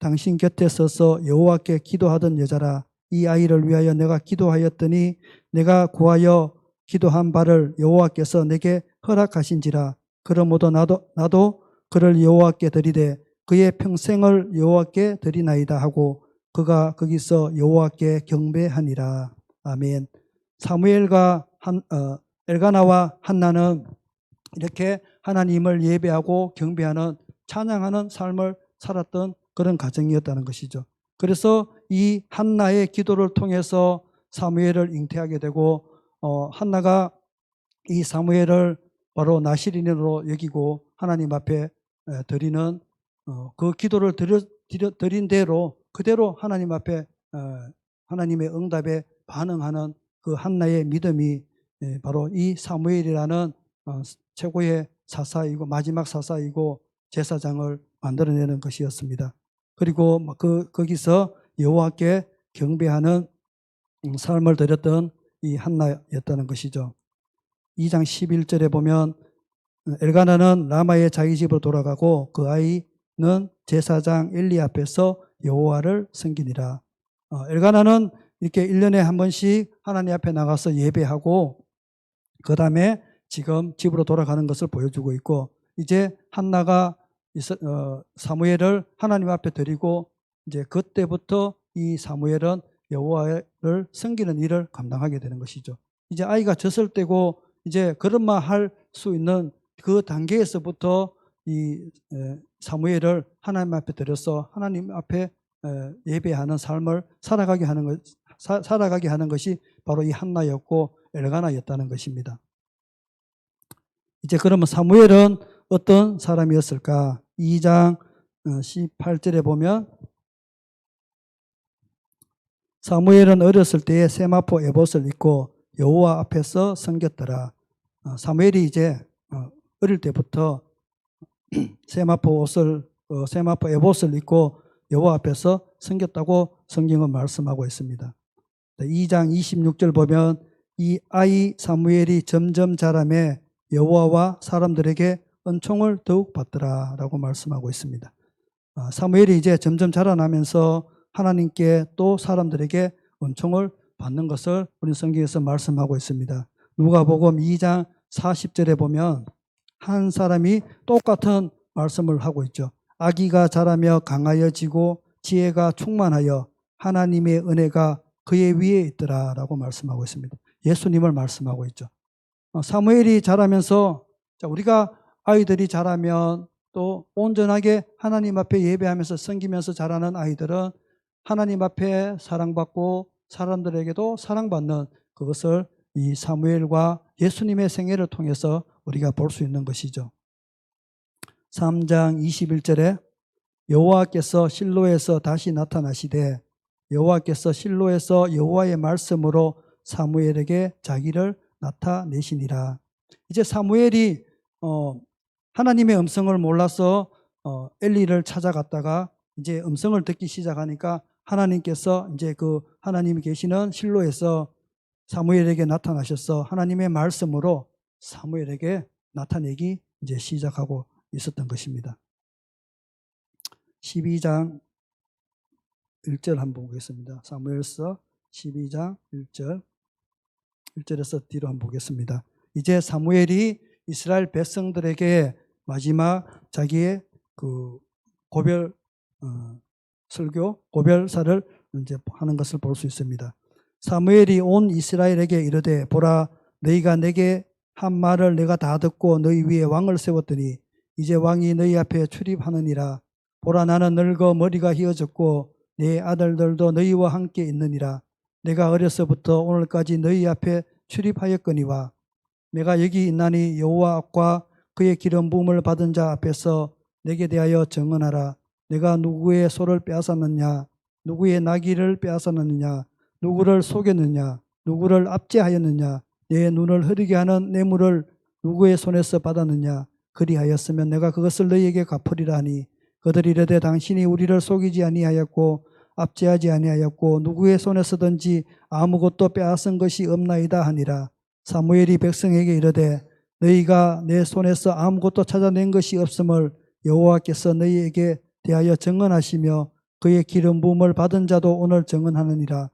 당신 곁에 서서 여호와께 기도하던 여자라. 이 아이를 위하여 내가 기도하였더니 내가 구하여 기도한 바를 여호와께서 내게 허락하신지라. 그러므로 나도 그를 여호와께 드리되 그의 평생을 여호와께 드리나이다 하고 그가 거기서 여호와께 경배하니라. 아멘. 사무엘과 엘가나와 한나는 이렇게 하나님을 예배하고 경배하는 찬양하는 삶을 살았던 그런 가정이었다는 것이죠. 그래서 이 한나의 기도를 통해서 사무엘을 잉태하게 되고 한나가 이 사무엘을 바로 나시린으로 여기고 하나님 앞에 드리는 그 기도를 드린 대로 그대로 하나님 앞에 하나님의 응답에 반응하는 그 한나의 믿음이 바로 이 사무엘이라는 최고의 사사이고 마지막 사사이고 제사장을 만들어내는 것이었습니다. 그리고 거기서 여호와께 경배하는 삶을 드렸던 이 한나였다는 것이죠. 2장 11절에 보면 엘가나는 라마의 자기 집으로 돌아가고 그 아이는 제사장 엘리 앞에서 여호와를 섬기니라. 엘가나는 이렇게 1년에 한 번씩 하나님 앞에 나가서 예배하고 그 다음에 지금 집으로 돌아가는 것을 보여주고 있고 이제 한나가 사무엘을 하나님 앞에 드리고 이제 그때부터 이 사무엘은 여호와를 섬기는 일을 감당하게 되는 것이죠. 이제 아이가 젖을 떼고 이제 걸음마 할 수 있는 그 단계에서부터 이 사무엘을 하나님 앞에 드려서 하나님 앞에 예배하는 삶을 살아가게 하는 것이 바로 이 한나였고 엘가나였다는 것입니다. 이제 그러면 사무엘은 어떤 사람이었을까? 2장 18절에 보면 사무엘은 어렸을 때에 세마포 에봇을 입고 여호와 앞에서 섬겼더라. 사무엘이 이제 어릴 때부터 세마포 에봇을 입고 여호와 앞에서 섬겼다고 성경은 말씀하고 있습니다. 2장 26절 보면 이 아이 사무엘이 점점 자라매 여호와와 사람들에게 은총을 더욱 받더라라고 말씀하고 있습니다. 사무엘이 이제 점점 자라나면서 하나님께 또 사람들에게 은총을 받는 것을 우리 성경에서 말씀하고 있습니다. 누가복음 2장 40절에 보면 한 사람이 똑같은 말씀을 하고 있죠. 아기가 자라며 강하여지고 지혜가 충만하여 하나님의 은혜가 그의 위에 있더라라고 말씀하고 있습니다. 예수님을 말씀하고 있죠. 사무엘이 자라면서 우리가 아이들이 자라면 또 온전하게 하나님 앞에 예배하면서 섬기면서 자라는 아이들은 하나님 앞에 사랑받고 사람들에게도 사랑받는 그것을 이 사무엘과 예수님의 생애를 통해서 우리가 볼 수 있는 것이죠. 3장 21절에 여호와께서 실로에서 다시 나타나시되 여호와께서 실로에서 여호와의 말씀으로 사무엘에게 자기를 나타내시니라. 이제 사무엘이 하나님의 음성을 몰라서 엘리를 찾아갔다가 이제 음성을 듣기 시작하니까 하나님께서 이제 그 하나님이 계시는 실로에서 사무엘에게 나타나셔서 하나님의 말씀으로 사무엘에게 나타내기 이제 시작하고 있었던 것입니다. 12장 1절 한번 보겠습니다. 사무엘서 12장 1절 1절에서 뒤로 한번 보겠습니다. 이제 사무엘이 이스라엘 백성들에게 마지막 자기의 그 고별 설교, 고별사를 이제 하는 것을 볼 수 있습니다. 사무엘이 온 이스라엘에게 이르되 보라 너희가 내게 한 말을 내가 다 듣고 너희 위에 왕을 세웠더니 이제 왕이 너희 앞에 출입하느니라. 보라 나는 늙어 머리가 휘어졌고 내 아들들도 너희와 함께 있느니라. 내가 어려서부터 오늘까지 너희 앞에 출입하였거니와 내가 여기 있나니 여호와 앞과 그의 기름 부음을 받은 자 앞에서 내게 대하여 증언하라. 내가 누구의 소를 빼앗았느냐, 누구의 나귀를 빼앗았느냐, 누구를 속였느냐, 누구를 압제하였느냐, 내 눈을 흐리게 하는 뇌물을 누구의 손에서 받았느냐. 그리하였으면 내가 그것을 너희에게 갚으리라 하니 그들이 이르되 당신이 우리를 속이지 아니하였고 압제하지 아니하였고 누구의 손에서든지 아무것도 빼앗은 것이 없나이다 하니라. 사무엘이 백성에게 이르되 너희가 내 손에서 아무것도 찾아낸 것이 없음을 여호와께서 너희에게 대하여 증언하시며 그의 기름 부음을 받은 자도 오늘 증언하느니라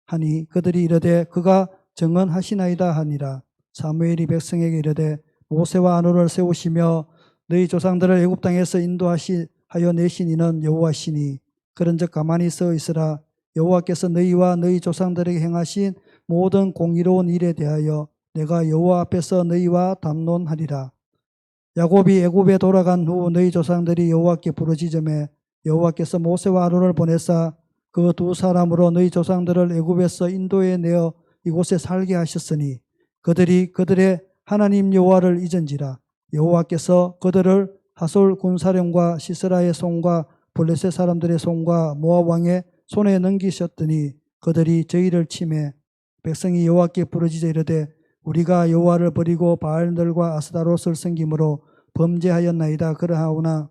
하니 그들이 이르되 그가 증언하시나이다 하니라. 사무엘이 백성에게 이르되 모세와 아론을 세우시며 너희 조상들을 애굽 땅에서 인도하여 내신 이는 여호와시니 그런즉 가만히 서 있으라. 여호와께서 너희와 너희 조상들에게 행하신 모든 공의로운 일에 대하여 내가 여호와 앞에서 너희와 담론하리라. 야곱이 애굽에 돌아간 후 너희 조상들이 여호와께 부르짖음에 여호와께서 모세와 아론을 보내사 그 두 사람으로 너희 조상들을 애굽에서 인도해 내어 이곳에 살게 하셨으니 그들이 그들의 하나님 여호와를 잊은지라. 여호와께서 그들을 하솔 군사령과 시스라의 손과 블레셋 사람들의 손과 모압 왕의 손에 넘기셨더니 그들이 저희를 치매 백성이 여호와께 부르짖어 이르되 우리가 여호와를 버리고 바알들과 아스타롯을 섬김으로 범죄하였나이다. 그러하오나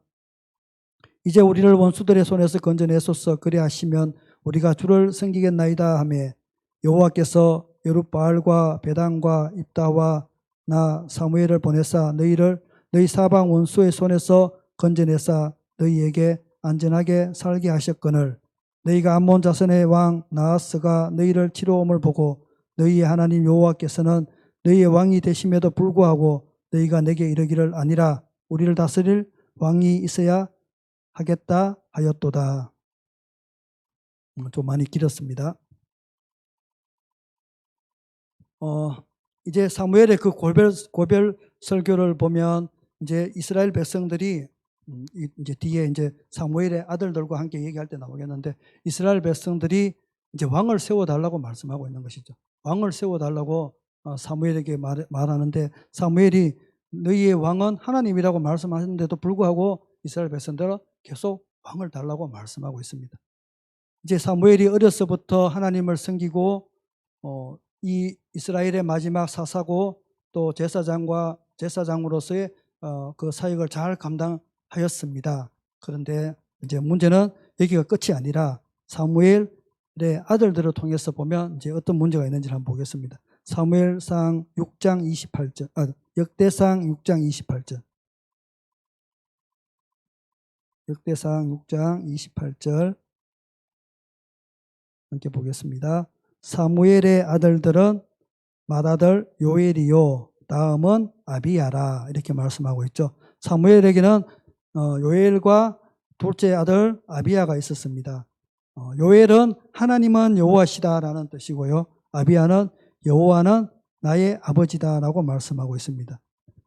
이제 우리를 원수들의 손에서 건져내소서. 그리하시면 우리가 주를 섬기겠나이다 하며 여호와께서 여룻바알과 베단과 입다와 나 사무엘을 보내사 너희를 너희 사방 원수의 손에서 건져내사 너희에게 안전하게 살게 하셨거늘 너희가 암몬 자손의 왕 나하스가 너희를 치러 om을 보고 너희의 하나님 여호와께서는 너희의 왕이 되심에도 불구하고 너희가 내게 이르기를 아니라 우리를 다스릴 왕이 있어야 하겠다 하였도다. 좀 많이 길었습니다. 이제 사무엘의 그 고별 설교를 보면 이제 이스라엘 백성들이 이제 뒤에 이제 사무엘의 아들들과 함께 얘기할 때 나오겠는데 이스라엘 백성들이 이제 왕을 세워달라고 말씀하고 있는 것이죠. 왕을 세워달라고 사무엘에게 말하는데 사무엘이 너희의 왕은 하나님이라고 말씀하셨는데도 불구하고 이스라엘 백성들은 계속 왕을 달라고 말씀하고 있습니다. 이제 사무엘이 어려서부터 하나님을 섬기고 이 이스라엘의 마지막 사사고 또 제사장으로서의 그 사역을 잘 감당하였습니다. 그런데 이제 문제는 여기가 끝이 아니라 사무엘의 아들들을 통해서 보면 이제 어떤 문제가 있는지를 한번 보겠습니다. 사무엘상 6장 28절, 역대상 6장 28절. 역대상 6장 28절 함께 보겠습니다. 사무엘의 아들들은 맏아들 요엘이요 다음은 아비야라 이렇게 말씀하고 있죠. 사무엘에게는 요엘과 둘째 아들 아비야가 있었습니다. 요엘은 하나님은 여호와시다라는 뜻이고요. 아비야는 여호와는 나의 아버지다라고 말씀하고 있습니다.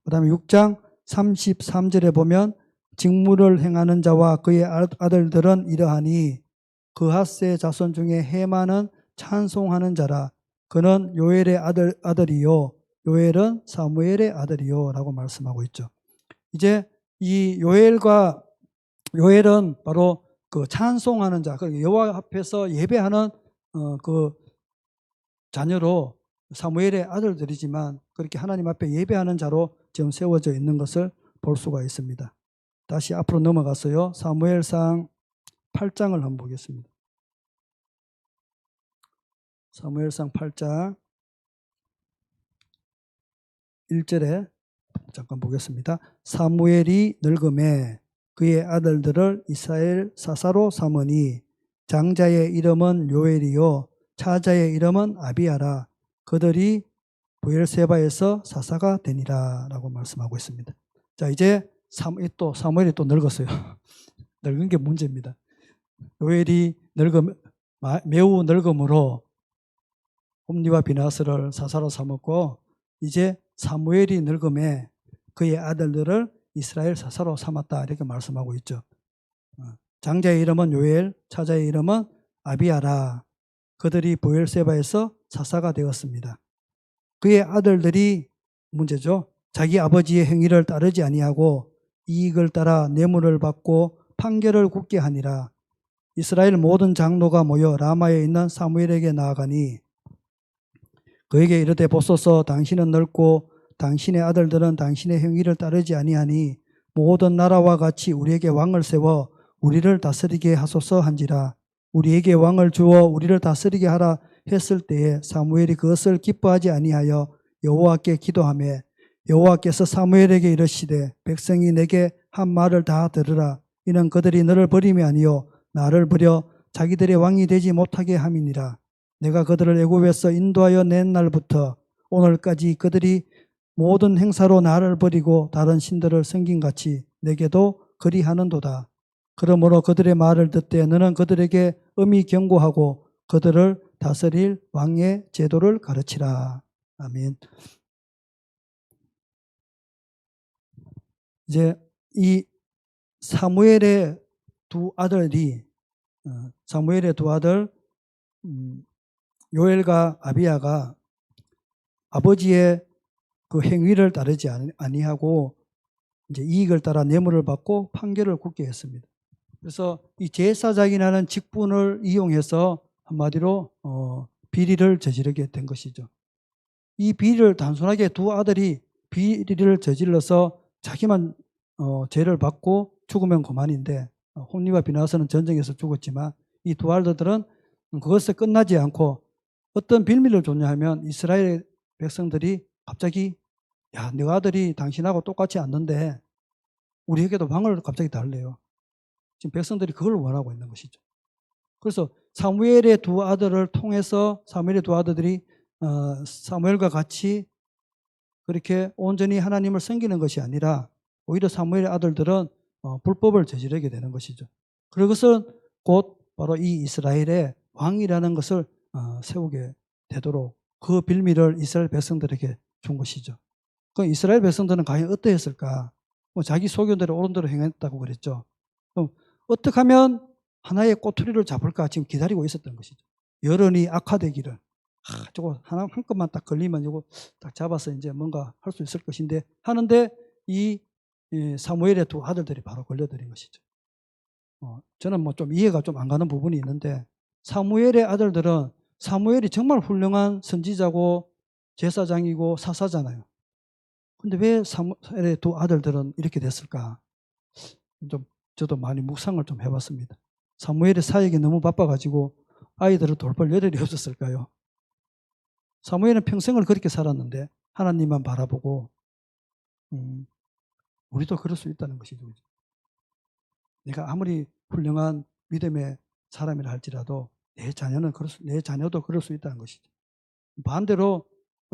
그 다음에 6장 33절에 보면 직무를 행하는 자와 그의 아들들은 이러하니 그핫스의 자손 중에 헤만은 찬송하는 자라. 그는 요엘의 아들이요 요엘은 사무엘의 아들이요 라고 말씀하고 있죠. 이제 이 요엘은 바로 그 찬송하는 자, 여호와 앞에서 예배하는 그 자녀로 사무엘의 아들들이지만 그렇게 하나님 앞에 예배하는 자로 지금 세워져 있는 것을 볼 수가 있습니다. 다시 앞으로 넘어가서요. 사무엘상 8장을 한번 보겠습니다. 사무엘상 8장 1절에 잠깐 보겠습니다. 사무엘이 늙음에 그의 아들들을 이스라엘 사사로 삼으니 장자의 이름은 요엘이요 차자의 이름은 아비야라. 그들이 부엘세바에서 사사가 되니라 라고 말씀하고 있습니다. 자, 이제 사무엘이 또 늙었어요. 늙은 게 문제입니다. 요엘이 매우 늙음으로 홈리와 비나스를 사사로 삼았고, 이제 사무엘이 늙음에 그의 아들들을 이스라엘 사사로 삼았다 이렇게 말씀하고 있죠. 장자의 이름은 요엘, 차자의 이름은 아비아라. 그들이 부엘세바에서 사사가 되었습니다. 그의 아들들이 문제죠. 자기 아버지의 행위를 따르지 아니하고 이익을 따라 뇌물을 받고 판결을 굳게 하니라. 이스라엘 모든 장로가 모여 라마에 있는 사무엘에게 나아가니 그에게 이르되 보소서, 당신은 늙고 당신의 아들들은 당신의 행위를 따르지 아니하니 모든 나라와 같이 우리에게 왕을 세워 우리를 다스리게 하소서 한지라. 우리에게 왕을 주어 우리를 다스리게 하라 했을 때에 사무엘이 그것을 기뻐하지 아니하여 여호와께 기도하며 여호와께서 사무엘에게 이르시되 백성이 내게 한 말을 다 들으라. 이는 그들이 너를 버림이 아니요 나를 버려 자기들의 왕이 되지 못하게 함이니라. 내가 그들을 애굽에서 인도하여 낸 날부터 오늘까지 그들이 모든 행사로 나를 버리고 다른 신들을 섬긴같이 내게도 그리하는도다. 그러므로 그들의 말을 듣되 너는 그들에게 엄히 경고하고 그들을 다스릴 왕의 제도를 가르치라. 아멘. 이제 이 사무엘의 두 아들 요엘과 아비야가 아버지의 그 행위를 따르지 아니하고 이제 이익을 따라 뇌물을 받고 판결을 굳게 했습니다. 그래서 이 제사장이라는 직분을 이용해서 한마디로 비리를 저지르게 된 것이죠. 이 비리를 단순하게 두 아들이 비리를 저질러서 자기만 죄를 받고 죽으면 그만인데, 홈리와 비나스는 전쟁에서 죽었지만 이 두 아들들은 그것에 끝나지 않고 어떤 빌미를 줬냐 하면 이스라엘 백성들이 갑자기 야, 네 아들이 당신하고 똑같이 앉는데 우리에게도 왕을 갑자기 달래요. 지금 백성들이 그걸 원하고 있는 것이죠. 그래서 사무엘의 두 아들을 통해서 사무엘의 두 아들들이 사무엘과 같이 그렇게 온전히 하나님을 섬기는 것이 아니라 오히려 사무엘의 아들들은 불법을 저지르게 되는 것이죠. 그것은 곧 바로 이 이스라엘의 왕이라는 것을 세우게 되도록 그 빌미를 이스라엘 백성들에게 준 것이죠. 그 이스라엘 백성들은 과연 어떠했을까? 자기 소견대로 옳은 대로 행했다고 그랬죠. 그럼 어떻게 하면 하나의 꼬투리를 잡을까 지금 기다리고 있었던 것이죠. 여론이 악화되기를. 저거 한건만 딱 걸리면 이거 딱 잡아서 이제 뭔가 할 수 있을 것인데 하는데 이 사무엘의 두 아들들이 바로 걸려들인 것이죠. 저는 뭐 좀 이해가 좀 안 가는 부분이 있는데 사무엘의 아들들은 사무엘이 정말 훌륭한 선지자고 제사장이고 사사잖아요. 근데 왜 사무엘의 두 아들들은 이렇게 됐을까? 좀 저도 많이 묵상을 좀 해봤습니다. 사무엘의 사역이 너무 바빠가지고 아이들을 돌볼 여력이 없었을까요? 사무엘은 평생을 그렇게 살았는데 하나님만 바라보고 우리도 그럴 수 있다는 것이죠. 내가 아무리 훌륭한 믿음의 사람이라 할지라도 내 자녀도 그럴 수 있다는 것이죠. 반대로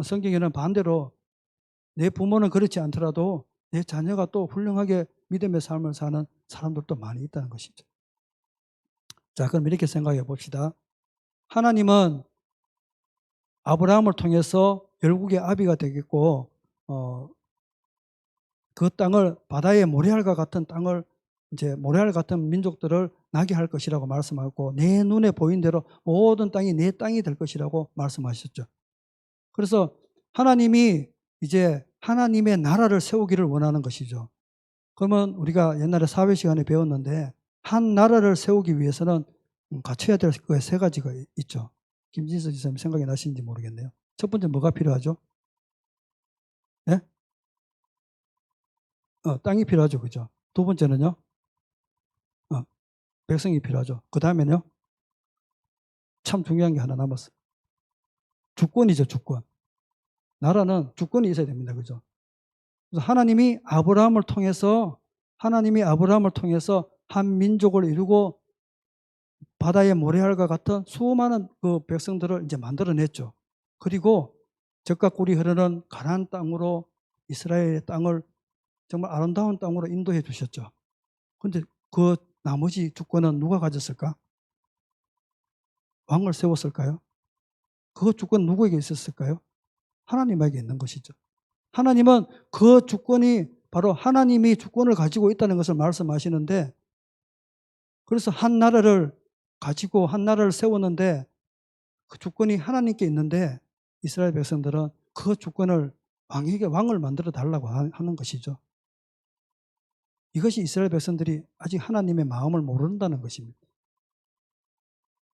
성경에는 반대로 내 부모는 그렇지 않더라도 내 자녀가 또 훌륭하게 믿음의 삶을 사는 사람들도 많이 있다는 것이죠. 자, 그럼 이렇게 생각해 봅시다. 하나님은 아브라함을 통해서 열국의 아비가 되겠고 그 땅을 바다의 모래알과 같은 땅을 이제 모래알 같은 민족들을 나게 할 것이라고 말씀하고 내 눈에 보인 대로 모든 땅이 내 땅이 될 것이라고 말씀하셨죠. 그래서 하나님이 이제 하나님의 나라를 세우기를 원하는 것이죠. 그러면 우리가 옛날에 사회 시간에 배웠는데 한 나라를 세우기 위해서는 갖춰야 될 게 세 가지가 있죠. 김진서 지사님 생각이 나시는지 모르겠네요. 첫 번째 뭐가 필요하죠? 네? 땅이 필요하죠. 그죠? 두 번째는요? 백성이 필요하죠. 그 다음에는요? 참 중요한 게 하나 남았어요. 주권이죠. 주권. 나라는 주권이 있어야 됩니다. 그죠? 그래서 하나님이 아브라함을 통해서 한 민족을 이루고 바다의 모래알과 같은 수많은 그 백성들을 이제 만들어냈죠. 그리고 젖과 꿀이 흐르는 가나안 땅으로 이스라엘의 땅을 정말 아름다운 땅으로 인도해 주셨죠. 그런데 그 나머지 주권은 누가 가졌을까? 왕을 세웠을까요? 그 주권 누구에게 있었을까요? 하나님에게 있는 것이죠. 하나님은 그 주권이 바로 하나님이 주권을 가지고 있다는 것을 말씀하시는데, 그래서 한 나라를 가지고 한 나라를 세웠는데 그 주권이 하나님께 있는데 이스라엘 백성들은 그 주권을 왕에게 왕을 만들어 달라고 하는 것이죠. 이것이 이스라엘 백성들이 아직 하나님의 마음을 모른다는 것입니다.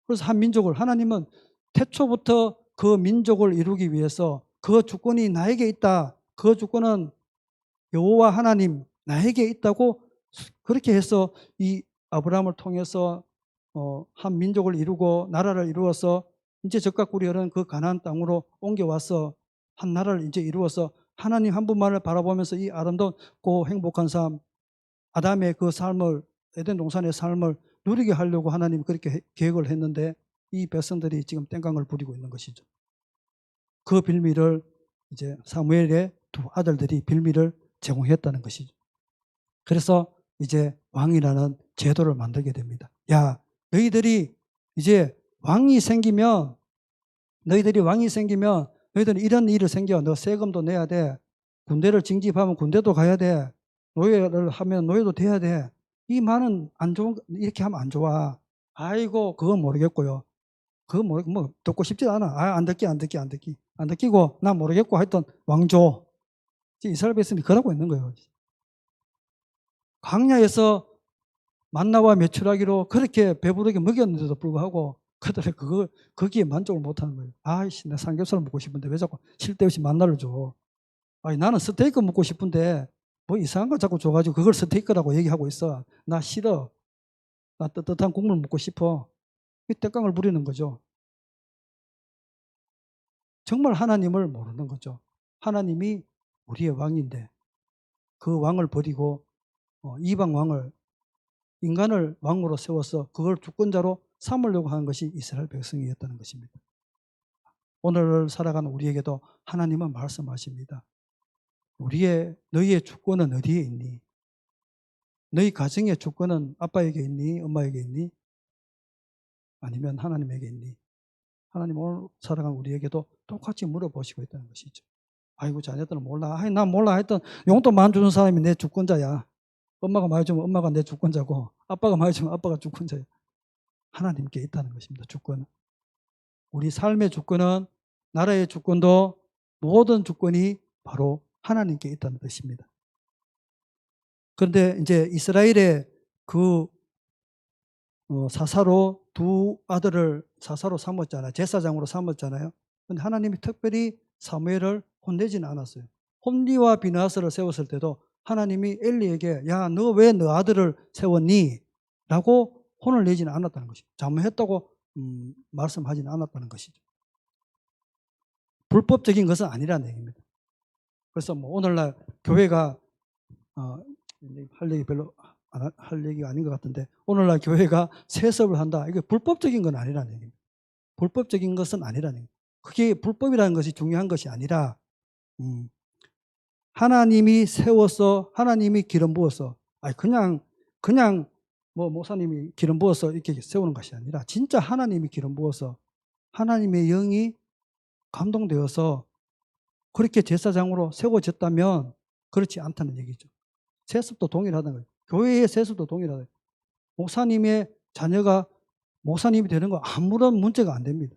그래서 한 민족을 하나님은 태초부터 그 민족을 이루기 위해서 그 주권이 나에게 있다. 그 주권은 여호와 하나님 나에게 있다고 그렇게 해서 이 아브라함을 통해서 한 민족을 이루고 나라를 이루어서 이제 젖과 꿀이 흐르는 그 가나안 땅으로 옮겨와서 한 나라를 이제 이루어서 하나님 한 분만을 바라보면서 이 아름답고 행복한 삶, 아담의 그 삶을, 에덴 동산의 삶을 누리게 하려고 하나님 그렇게 계획을 했는데 이 백성들이 지금 땡깡을 부리고 있는 것이죠. 그 빌미를 이제 사무엘의 두 아들들이 빌미를 제공했다는 것이죠. 그래서 이제 왕이라는 제도를 만들게 됩니다. 야, 너희들이 이제 너희들이 왕이 생기면 너희들은 이런 일이 생겨. 너 세금도 내야 돼. 군대를 징집하면 군대도 가야 돼. 노예를 하면 노예도 돼야 돼. 이 말은 안 좋은, 이렇게 하면 안 좋아. 아이고, 그건 모르겠고요. 그거 뭐 듣고 싶지 않아. 안 듣기고 나 모르겠고 하여튼 왕조. 이스라엘 백성이 그러고 있는 거예요. 광야에서 만나와 메추라기로 그렇게 배부르게 먹였는데도 불구하고 그들은 거기에 만족을 못하는 거예요. 아이씨, 나 삼겹살 먹고 싶은데 왜 자꾸 쉴 데 없이 만나를 줘. 아니, 나는 스테이크 먹고 싶은데 뭐 이상한 걸 자꾸 줘가지고 그걸 스테이크라고 얘기하고 있어. 나 싫어. 나 뜨뜻한 국물 먹고 싶어. 이 떼깡을 부리는 거죠. 정말 하나님을 모르는 거죠. 하나님이 우리의 왕인데 그 왕을 버리고 이방 왕을, 인간을 왕으로 세워서 그걸 주권자로 삼으려고 하는 것이 이스라엘 백성이었다는 것입니다. 오늘 살아가는 우리에게도 하나님은 말씀하십니다. 너희의 주권은 어디에 있니? 너희 가정의 주권은 아빠에게 있니? 엄마에게 있니? 아니면 하나님에게 있니? 하나님 오늘 살아가는 우리에게도 똑같이 물어보시고 있다는 것이죠. 아이고, 자녀들은 몰라. 아이, 난 몰라. 하여튼 용돈 많이 주는 사람이 내 주권자야. 엄마가 많이 주면 엄마가 내 주권자고 아빠가 많이 주면 아빠가 주권자야. 하나님께 있다는 것입니다. 주권은. 우리 삶의 주권은, 나라의 주권도, 모든 주권이 바로 하나님께 있다는 뜻입니다. 그런데 이제 이스라엘의 그 사사로 두 아들을 사사로 삼았잖아요. 제사장으로 삼았잖아요. 그런데 하나님이 특별히 사무엘을 혼내지는 않았어요. 홈리와 비느하스를 세웠을 때도 하나님이 엘리에게 야, 너 왜 너 아들을 세웠니? 라고 혼을 내지는 않았다는 것이죠. 잘못했다고 말씀하지는 않았다는 것이죠. 불법적인 것은 아니라는 얘기입니다. 그래서 뭐 오늘날 교회가 할 얘기 별로 할 얘기가 아닌 것 같은데, 오늘날 교회가 세습을 한다. 이게 불법적인 건 아니라는 얘기입니다. 불법적인 것은 아니라는 얘기입니다. 그게 불법이라는 것이 중요한 것이 아니라 하나님이 세워서, 하나님이 기름 부어서, 그냥 뭐 목사님이 기름 부어서 이렇게 세우는 것이 아니라 진짜 하나님이 기름 부어서 하나님의 영이 감동되어서 그렇게 제사장으로 세워졌다면 그렇지 않다는 얘기죠. 세습도 동일하다는 거예요. 교회의 세습도 동일하다. 목사님의 자녀가 목사님이 되는 거 아무런 문제가 안 됩니다.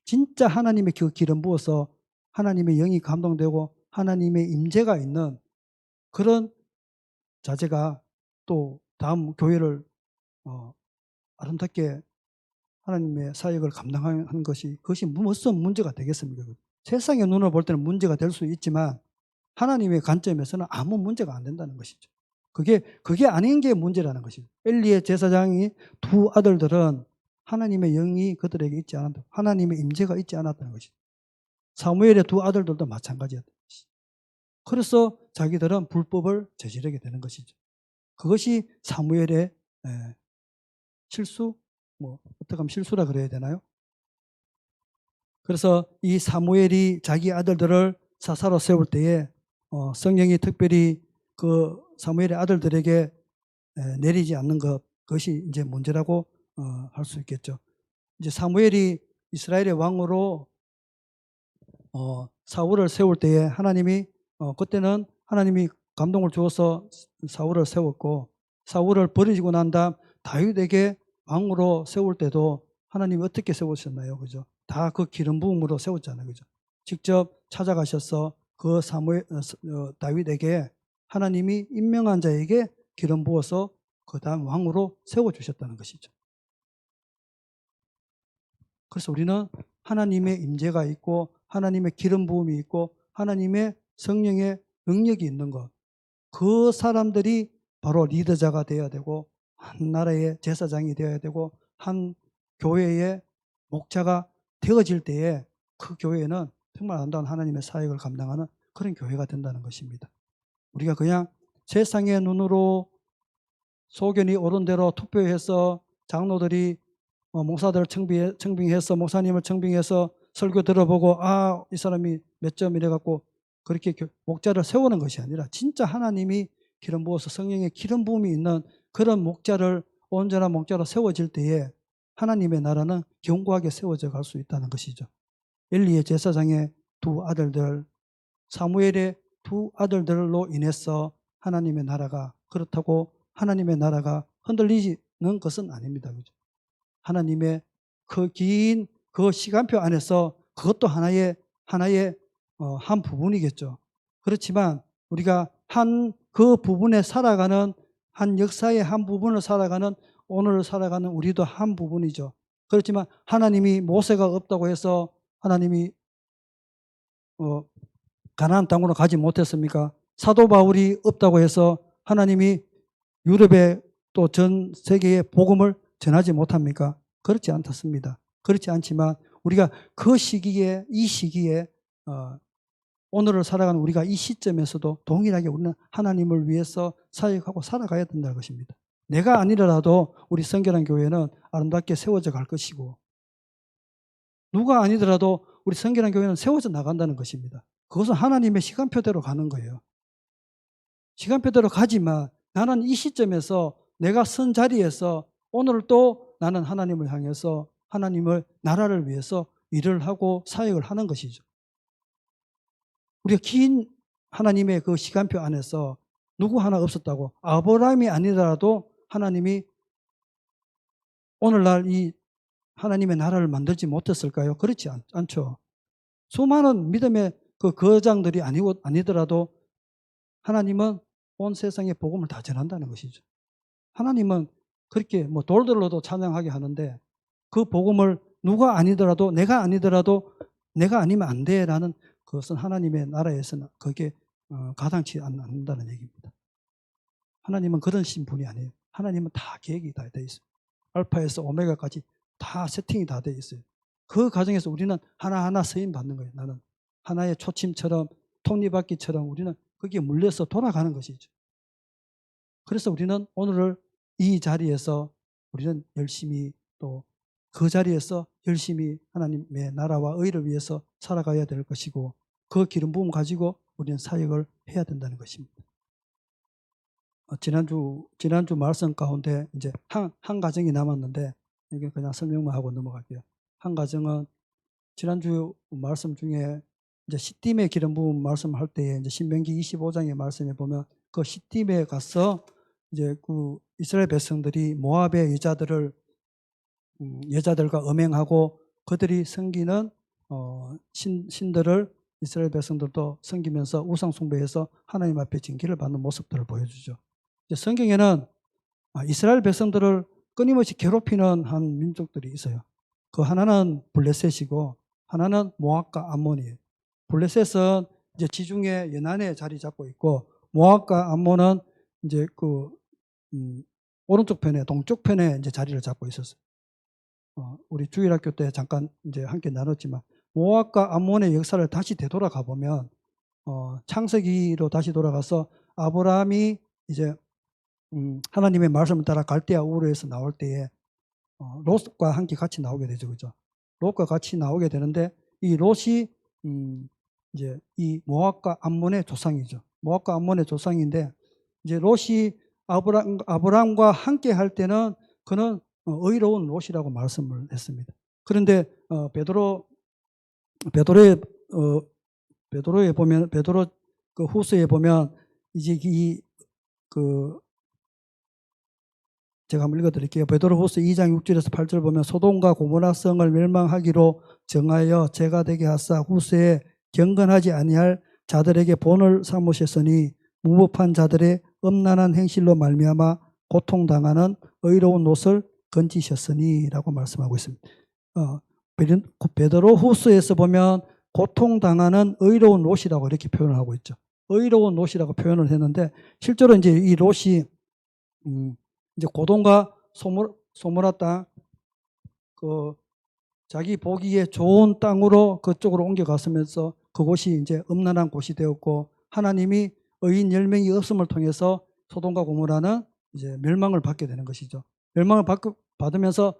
진짜 하나님의 그 기름 부어서 하나님의 영이 감동되고 하나님의 임재가 있는 그런 자제가 또 다음 교회를 아름답게 하나님의 사역을 감당하는 그것이 무슨 문제가 되겠습니까? 세상의 눈으로 볼 때는 문제가 될 수 있지만 하나님의 관점에서는 아무 문제가 안 된다는 것이죠. 그게 아닌 게 문제라는 것이죠. 엘리의 제사장이 두 아들들은 하나님의 영이 그들에게 있지 않았다. 하나님의 임재가 있지 않았다는 것이죠. 사무엘의 두 아들들도 마찬가지였다는 것이죠. 그래서 자기들은 불법을 저지르게 되는 것이죠. 그것이 사무엘의 실수? 뭐 어떻게 하면 실수라 그래야 되나요? 그래서 이 사무엘이 자기 아들들을 사사로 세울 때에 성령이 특별히 그 사무엘의 아들들에게 내리지 않는 것, 그것이 이제 문제라고 할 수 있겠죠. 이제 사무엘이 이스라엘의 왕으로 사울을 세울 때에 하나님이 그때는 하나님이 감동을 주어서 사울을 세웠고, 사울을 버리고 난 다음 다윗에게 왕으로 세울 때도 하나님이 어떻게 세우셨나요? 그죠? 다 그 기름 부음으로 세웠잖아요. 그죠? 직접 찾아가셔서 그 다윗에게 하나님이 임명한 자에게 기름 부어서 그 다음 왕으로 세워주셨다는 것이죠. 그래서 우리는 하나님의 임재가 있고 하나님의 기름 부음이 있고 하나님의 성령의 능력이 있는 것, 그 사람들이 바로 리더자가 되어야 되고 한 나라의 제사장이 되어야 되고 한 교회의 목자가 되어질 때에 그 교회는 정말 아름다운 하나님의 사역을 감당하는 그런 교회가 된다는 것입니다. 우리가 그냥 세상의 눈으로 소견이 옳은 대로 투표해서 장로들이 목사들을 청빙해서 목사님을 청빙해서 설교 들어보고 이 사람이 몇 점 이래갖고 그렇게 목자를 세우는 것이 아니라 진짜 하나님이 기름 부어서 성령의 기름 부음이 있는 그런 목자를 온전한 목자로 세워질 때에 하나님의 나라는 견고하게 세워져 갈 수 있다는 것이죠. 엘리의 제사장의 두 아들들, 사무엘의 두 아들들로 인해서 하나님의 나라가, 그렇다고 하나님의 나라가 흔들리는 것은 아닙니다. 그죠? 하나님의 그 긴 그 시간표 안에서 그것도 하나의 한 부분이겠죠. 그렇지만 우리가 그 부분에 살아가는 한 역사의 한 부분을 살아가는 오늘 살아가는 우리도 한 부분이죠. 그렇지만 하나님이 모세가 없다고 해서 하나님이 가나안 땅으로 가지 못했습니까? 사도 바울이 없다고 해서 하나님이 유럽에 또 전 세계에 복음을 전하지 못합니까? 그렇지 않습니다. 그렇지 않지만 우리가 그 시기에, 이 시기에 오늘을 살아가는 우리가 이 시점에서도 동일하게 우리는 하나님을 위해서 사역하고 살아가야 된다는 것입니다. 내가 아니더라도 우리 성결한 교회는 아름답게 세워져 갈 것이고, 누가 아니더라도 우리 성결한 교회는 세워져 나간다는 것입니다. 그것은 하나님의 시간표대로 가는 거예요. 시간표대로 가지만 나는 이 시점에서 내가 선 자리에서 오늘 또 나는 하나님을 향해서 하나님을 나라를 위해서 일을 하고 사역을 하는 것이죠. 우리가 긴 하나님의 그 시간표 안에서 누구 하나 없었다고, 아브라함이 아니더라도 하나님이 오늘날 이 하나님의 나라를 만들지 못했을까요? 그렇지 않죠. 수많은 믿음의 그 거장들이 아니더라도 하나님은 온 세상에 복음을 다 전한다는 것이죠. 하나님은 그렇게 돌들로도 찬양하게 하는데 그 복음을 누가 아니더라도 내가 아니더라도 내가 아니면 안 돼라는 그것은 하나님의 나라에서는 그게 가당치 않는다는 얘기입니다. 하나님은 그런 신분이 아니에요. 하나님은 다 계획이 다 돼 있어요. 알파에서 오메가까지 다 세팅이 다 돼 있어요. 그 과정에서 우리는 하나하나 쓰임 받는 거예요. 나는 하나의 초침처럼 톱니바퀴처럼 우리는 거기에 물려서 돌아가는 것이죠. 그래서 우리는 오늘을 이 자리에서 우리는 열심히 또 그 자리에서 열심히 하나님의 나라와 의를 위해서 살아가야 될 것이고, 그 기름 부음 가지고 우리는 사역을 해야 된다는 것입니다. 지난주 말씀 가운데 이제 한 가정이 남았는데 이게 그냥 설명만 하고 넘어갈게요. 한 가정은 지난주 말씀 중에 이제 시딤의 기름 부음 말씀할 때에 이제 신명기 25장의 말씀에 보면 그 시딤에 가서 이제 그 이스라엘 백성들이 모압의 여자들과 음행하고 그들이 섬기는 신들을 이스라엘 백성들도 섬기면서 우상 숭배해서 하나님 앞에 징계를 받는 모습들을 보여주죠. 성경에는 이스라엘 백성들을 끊임없이 괴롭히는 한 민족들이 있어요. 그 하나는 블레셋이고 하나는 모압과 암몬이에요. 블레셋은 이제 지중해 연안에 자리 잡고 있고, 모압과 암몬은 이제 오른쪽 편에, 동쪽 편에 이제 자리를 잡고 있었어요. 우리 주일학교 때 잠깐 이제 함께 나눴지만 모압과 암몬의 역사를 다시 되돌아가 보면 창세기로 다시 돌아가서 아브라함이 이제 하나님의 말씀을 따라 갈대아 우르에서 나올 때에 롯과 함께 같이 나오게 되죠. 그죠? 롯과 같이 나오게 되는데 이 롯이 이제 이 모압과 암몬의 조상이죠. 모압과 암몬의 조상인데 이제 롯이 아브람과 함께 할 때는 그는 의로운 롯이라고 말씀을 했습니다. 그런데 베드로에 보면 베드로 그 후서에 보면 이제 제가 한번 읽어드릴게요. 베드로후서 2장 6절에서 8절 보면 소돔과 고모라 성을 멸망하기로 정하여 죄가 되게 하사 후세에 경건하지 아니할 자들에게 본을 삼으셨으니 무법한 자들의 음란한 행실로 말미암아 고통당하는 의로운 롯을 건지셨으니라고 말씀하고 있습니다. 베드로후서에서 보면 고통당하는 의로운 롯이라고 이렇게 표현을 하고 있죠. 의로운 롯이라고 표현을 했는데 실제로 이제 이 롯이 이제 고돔과 소모라 땅, 자기 보기에 좋은 땅으로 그쪽으로 옮겨갔으면서 그곳이 이제 음란한 곳이 되었고 하나님이 의인 10명이 없음을 통해서 소돔과 고모라는 이제 멸망을 받게 되는 것이죠. 멸망을 받으면서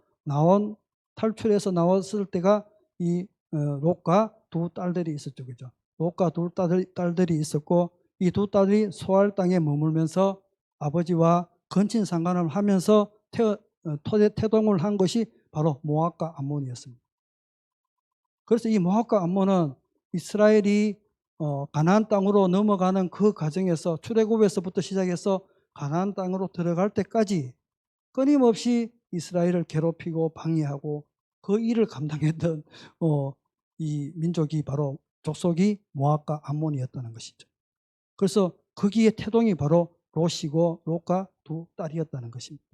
탈출해서 나왔을 때가 이 롯과 두 딸들이 있었죠. 그죠? 롯과 두 딸들이 있었고 이 두 딸이 소알 땅에 머물면서 아버지와 건친 상간을 하면서 태동을 한 것이 바로 모압과 암몬이었습니다. 그래서 이 모압과 암몬은 이스라엘이 가나안 땅으로 넘어가는 그 과정에서 출애굽에서부터 시작해서 가나안 땅으로 들어갈 때까지 끊임없이 이스라엘을 괴롭히고 방해하고 그 일을 감당했던 이 민족이 바로 족속이 모압과 암몬이었다는 것이죠. 그래서 거기에 태동이 바로 롯이고 롯과 두 딸이었다는 것입니다.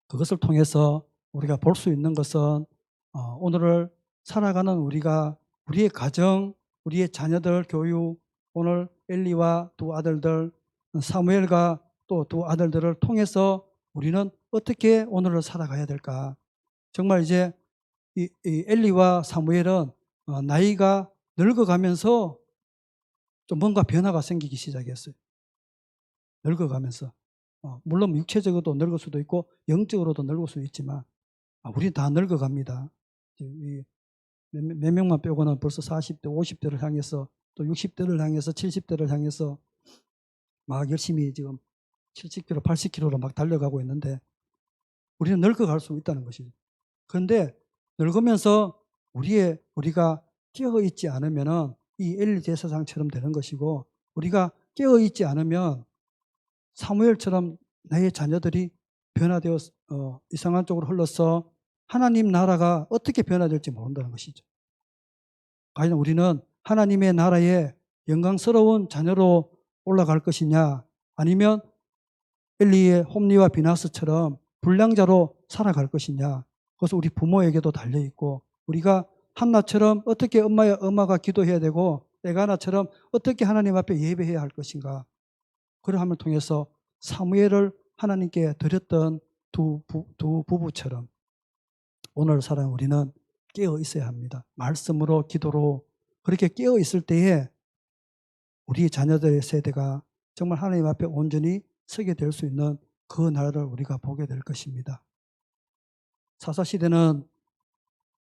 그것을 통해서 우리가 볼 수 있는 것은 오늘을 살아가는 우리의 가정, 우리의 자녀들 교육, 오늘 엘리와 두 아들들, 사무엘과 또 두 아들들을 통해서 우리는 어떻게 오늘을 살아가야 될까? 정말 이제 이 엘리와 사무엘은 나이가 늙어가면서 좀 뭔가 변화가 생기기 시작했어요. 늙어가면서. 물론 육체적으로도 늙을 수도 있고 영적으로도 늙을 수 있지만 우리 다 늙어갑니다. 몇 명만 빼고는 벌써 40대, 50대를 향해서 또 60대를 향해서 70대를 향해서 막 열심히 지금 70km, 80km로 막 달려가고 있는데 우리는 늙어갈 수 있다는 것이죠. 그런데 늙으면서 우리가 깨어있지 않으면은 이 엘리 제사장처럼 되는 것이고 우리가 깨어있지 않으면 사무엘처럼 나의 자녀들이 변화되어 이상한 쪽으로 흘러서 하나님 나라가 어떻게 변화될지 모른다는 것이죠. 과연 우리는 하나님의 나라에 영광스러운 자녀로 올라갈 것이냐 아니면 엘리의 홈리와 비나스처럼 불량자로 살아갈 것이냐 그것은 우리 부모에게도 달려있고 우리가 한나처럼 어떻게 엄마가 기도해야 되고 에가나처럼 어떻게 하나님 앞에 예배해야 할 것인가 그러함을 통해서 사무엘을 하나님께 드렸던 두 부부처럼 오늘 살아가는 우리는 깨어 있어야 합니다. 말씀으로 기도로 그렇게 깨어 있을 때에 우리 자녀들의 세대가 정말 하나님 앞에 온전히 서게 될 수 있는 그 날을 우리가 보게 될 것입니다. 사사시대는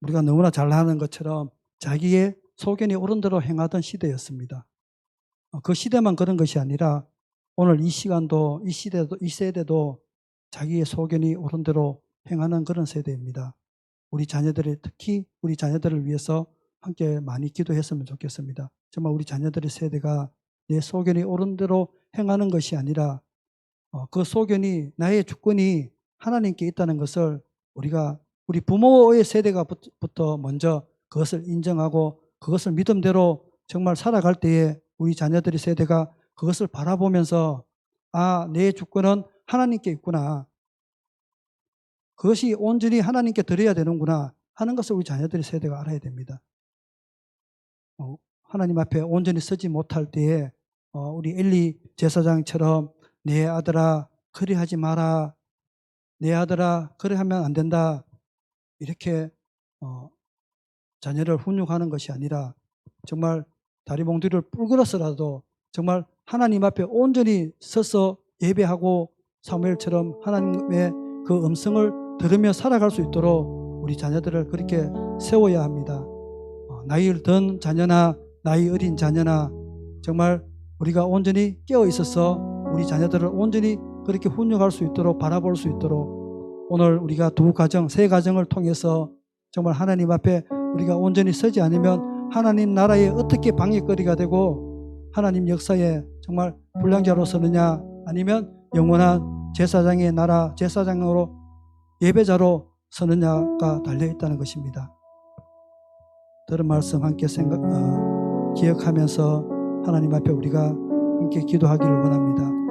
우리가 너무나 잘 아는 것처럼 자기의 소견이 옳은 대로 행하던 시대였습니다. 그 시대만 그런 것이 아니라 오늘 이 시간도 이 세대도 자기의 소견이 옳은 대로 행하는 그런 세대입니다. 특히 우리 자녀들을 위해서 함께 많이 기도했으면 좋겠습니다. 정말 우리 자녀들의 세대가 내 소견이 옳은 대로 행하는 것이 아니라 그 소견이 나의 주권이 하나님께 있다는 것을 우리 부모의 세대가부터 먼저 그것을 인정하고 그것을 믿음대로 정말 살아갈 때에 우리 자녀들의 세대가 그것을 바라보면서 내 주권은 하나님께 있구나. 그것이 온전히 하나님께 드려야 되는구나 하는 것을 우리 자녀들의 세대가 알아야 됩니다. 하나님 앞에 온전히 서지 못할 때에 우리 엘리 제사장처럼 내 아들아 그리 하지 마라. 내 아들아 그리 하면 안 된다. 이렇게 자녀를 훈육하는 것이 아니라 정말 다리봉두리를 뿔그려서라도 정말 하나님 앞에 온전히 서서 예배하고 사무엘처럼 하나님의 그 음성을 들으며 살아갈 수 있도록 우리 자녀들을 그렇게 세워야 합니다. 나이 든 자녀나 나이 어린 자녀나 정말 우리가 온전히 깨어 있어서 우리 자녀들을 온전히 그렇게 훈육할 수 있도록 바라볼 수 있도록 오늘 우리가 두 가정, 세 가정을 통해서 정말 하나님 앞에 우리가 온전히 서지 않으면 하나님 나라에 어떻게 방해거리가 되고 하나님 역사에 정말 불량자로 서느냐 아니면 영원한 제사장의 나라 제사장으로 예배자로 서느냐가 달려있다는 것입니다. 들은 말씀 함께 기억하면서 하나님 앞에 우리가 함께 기도하기를 원합니다.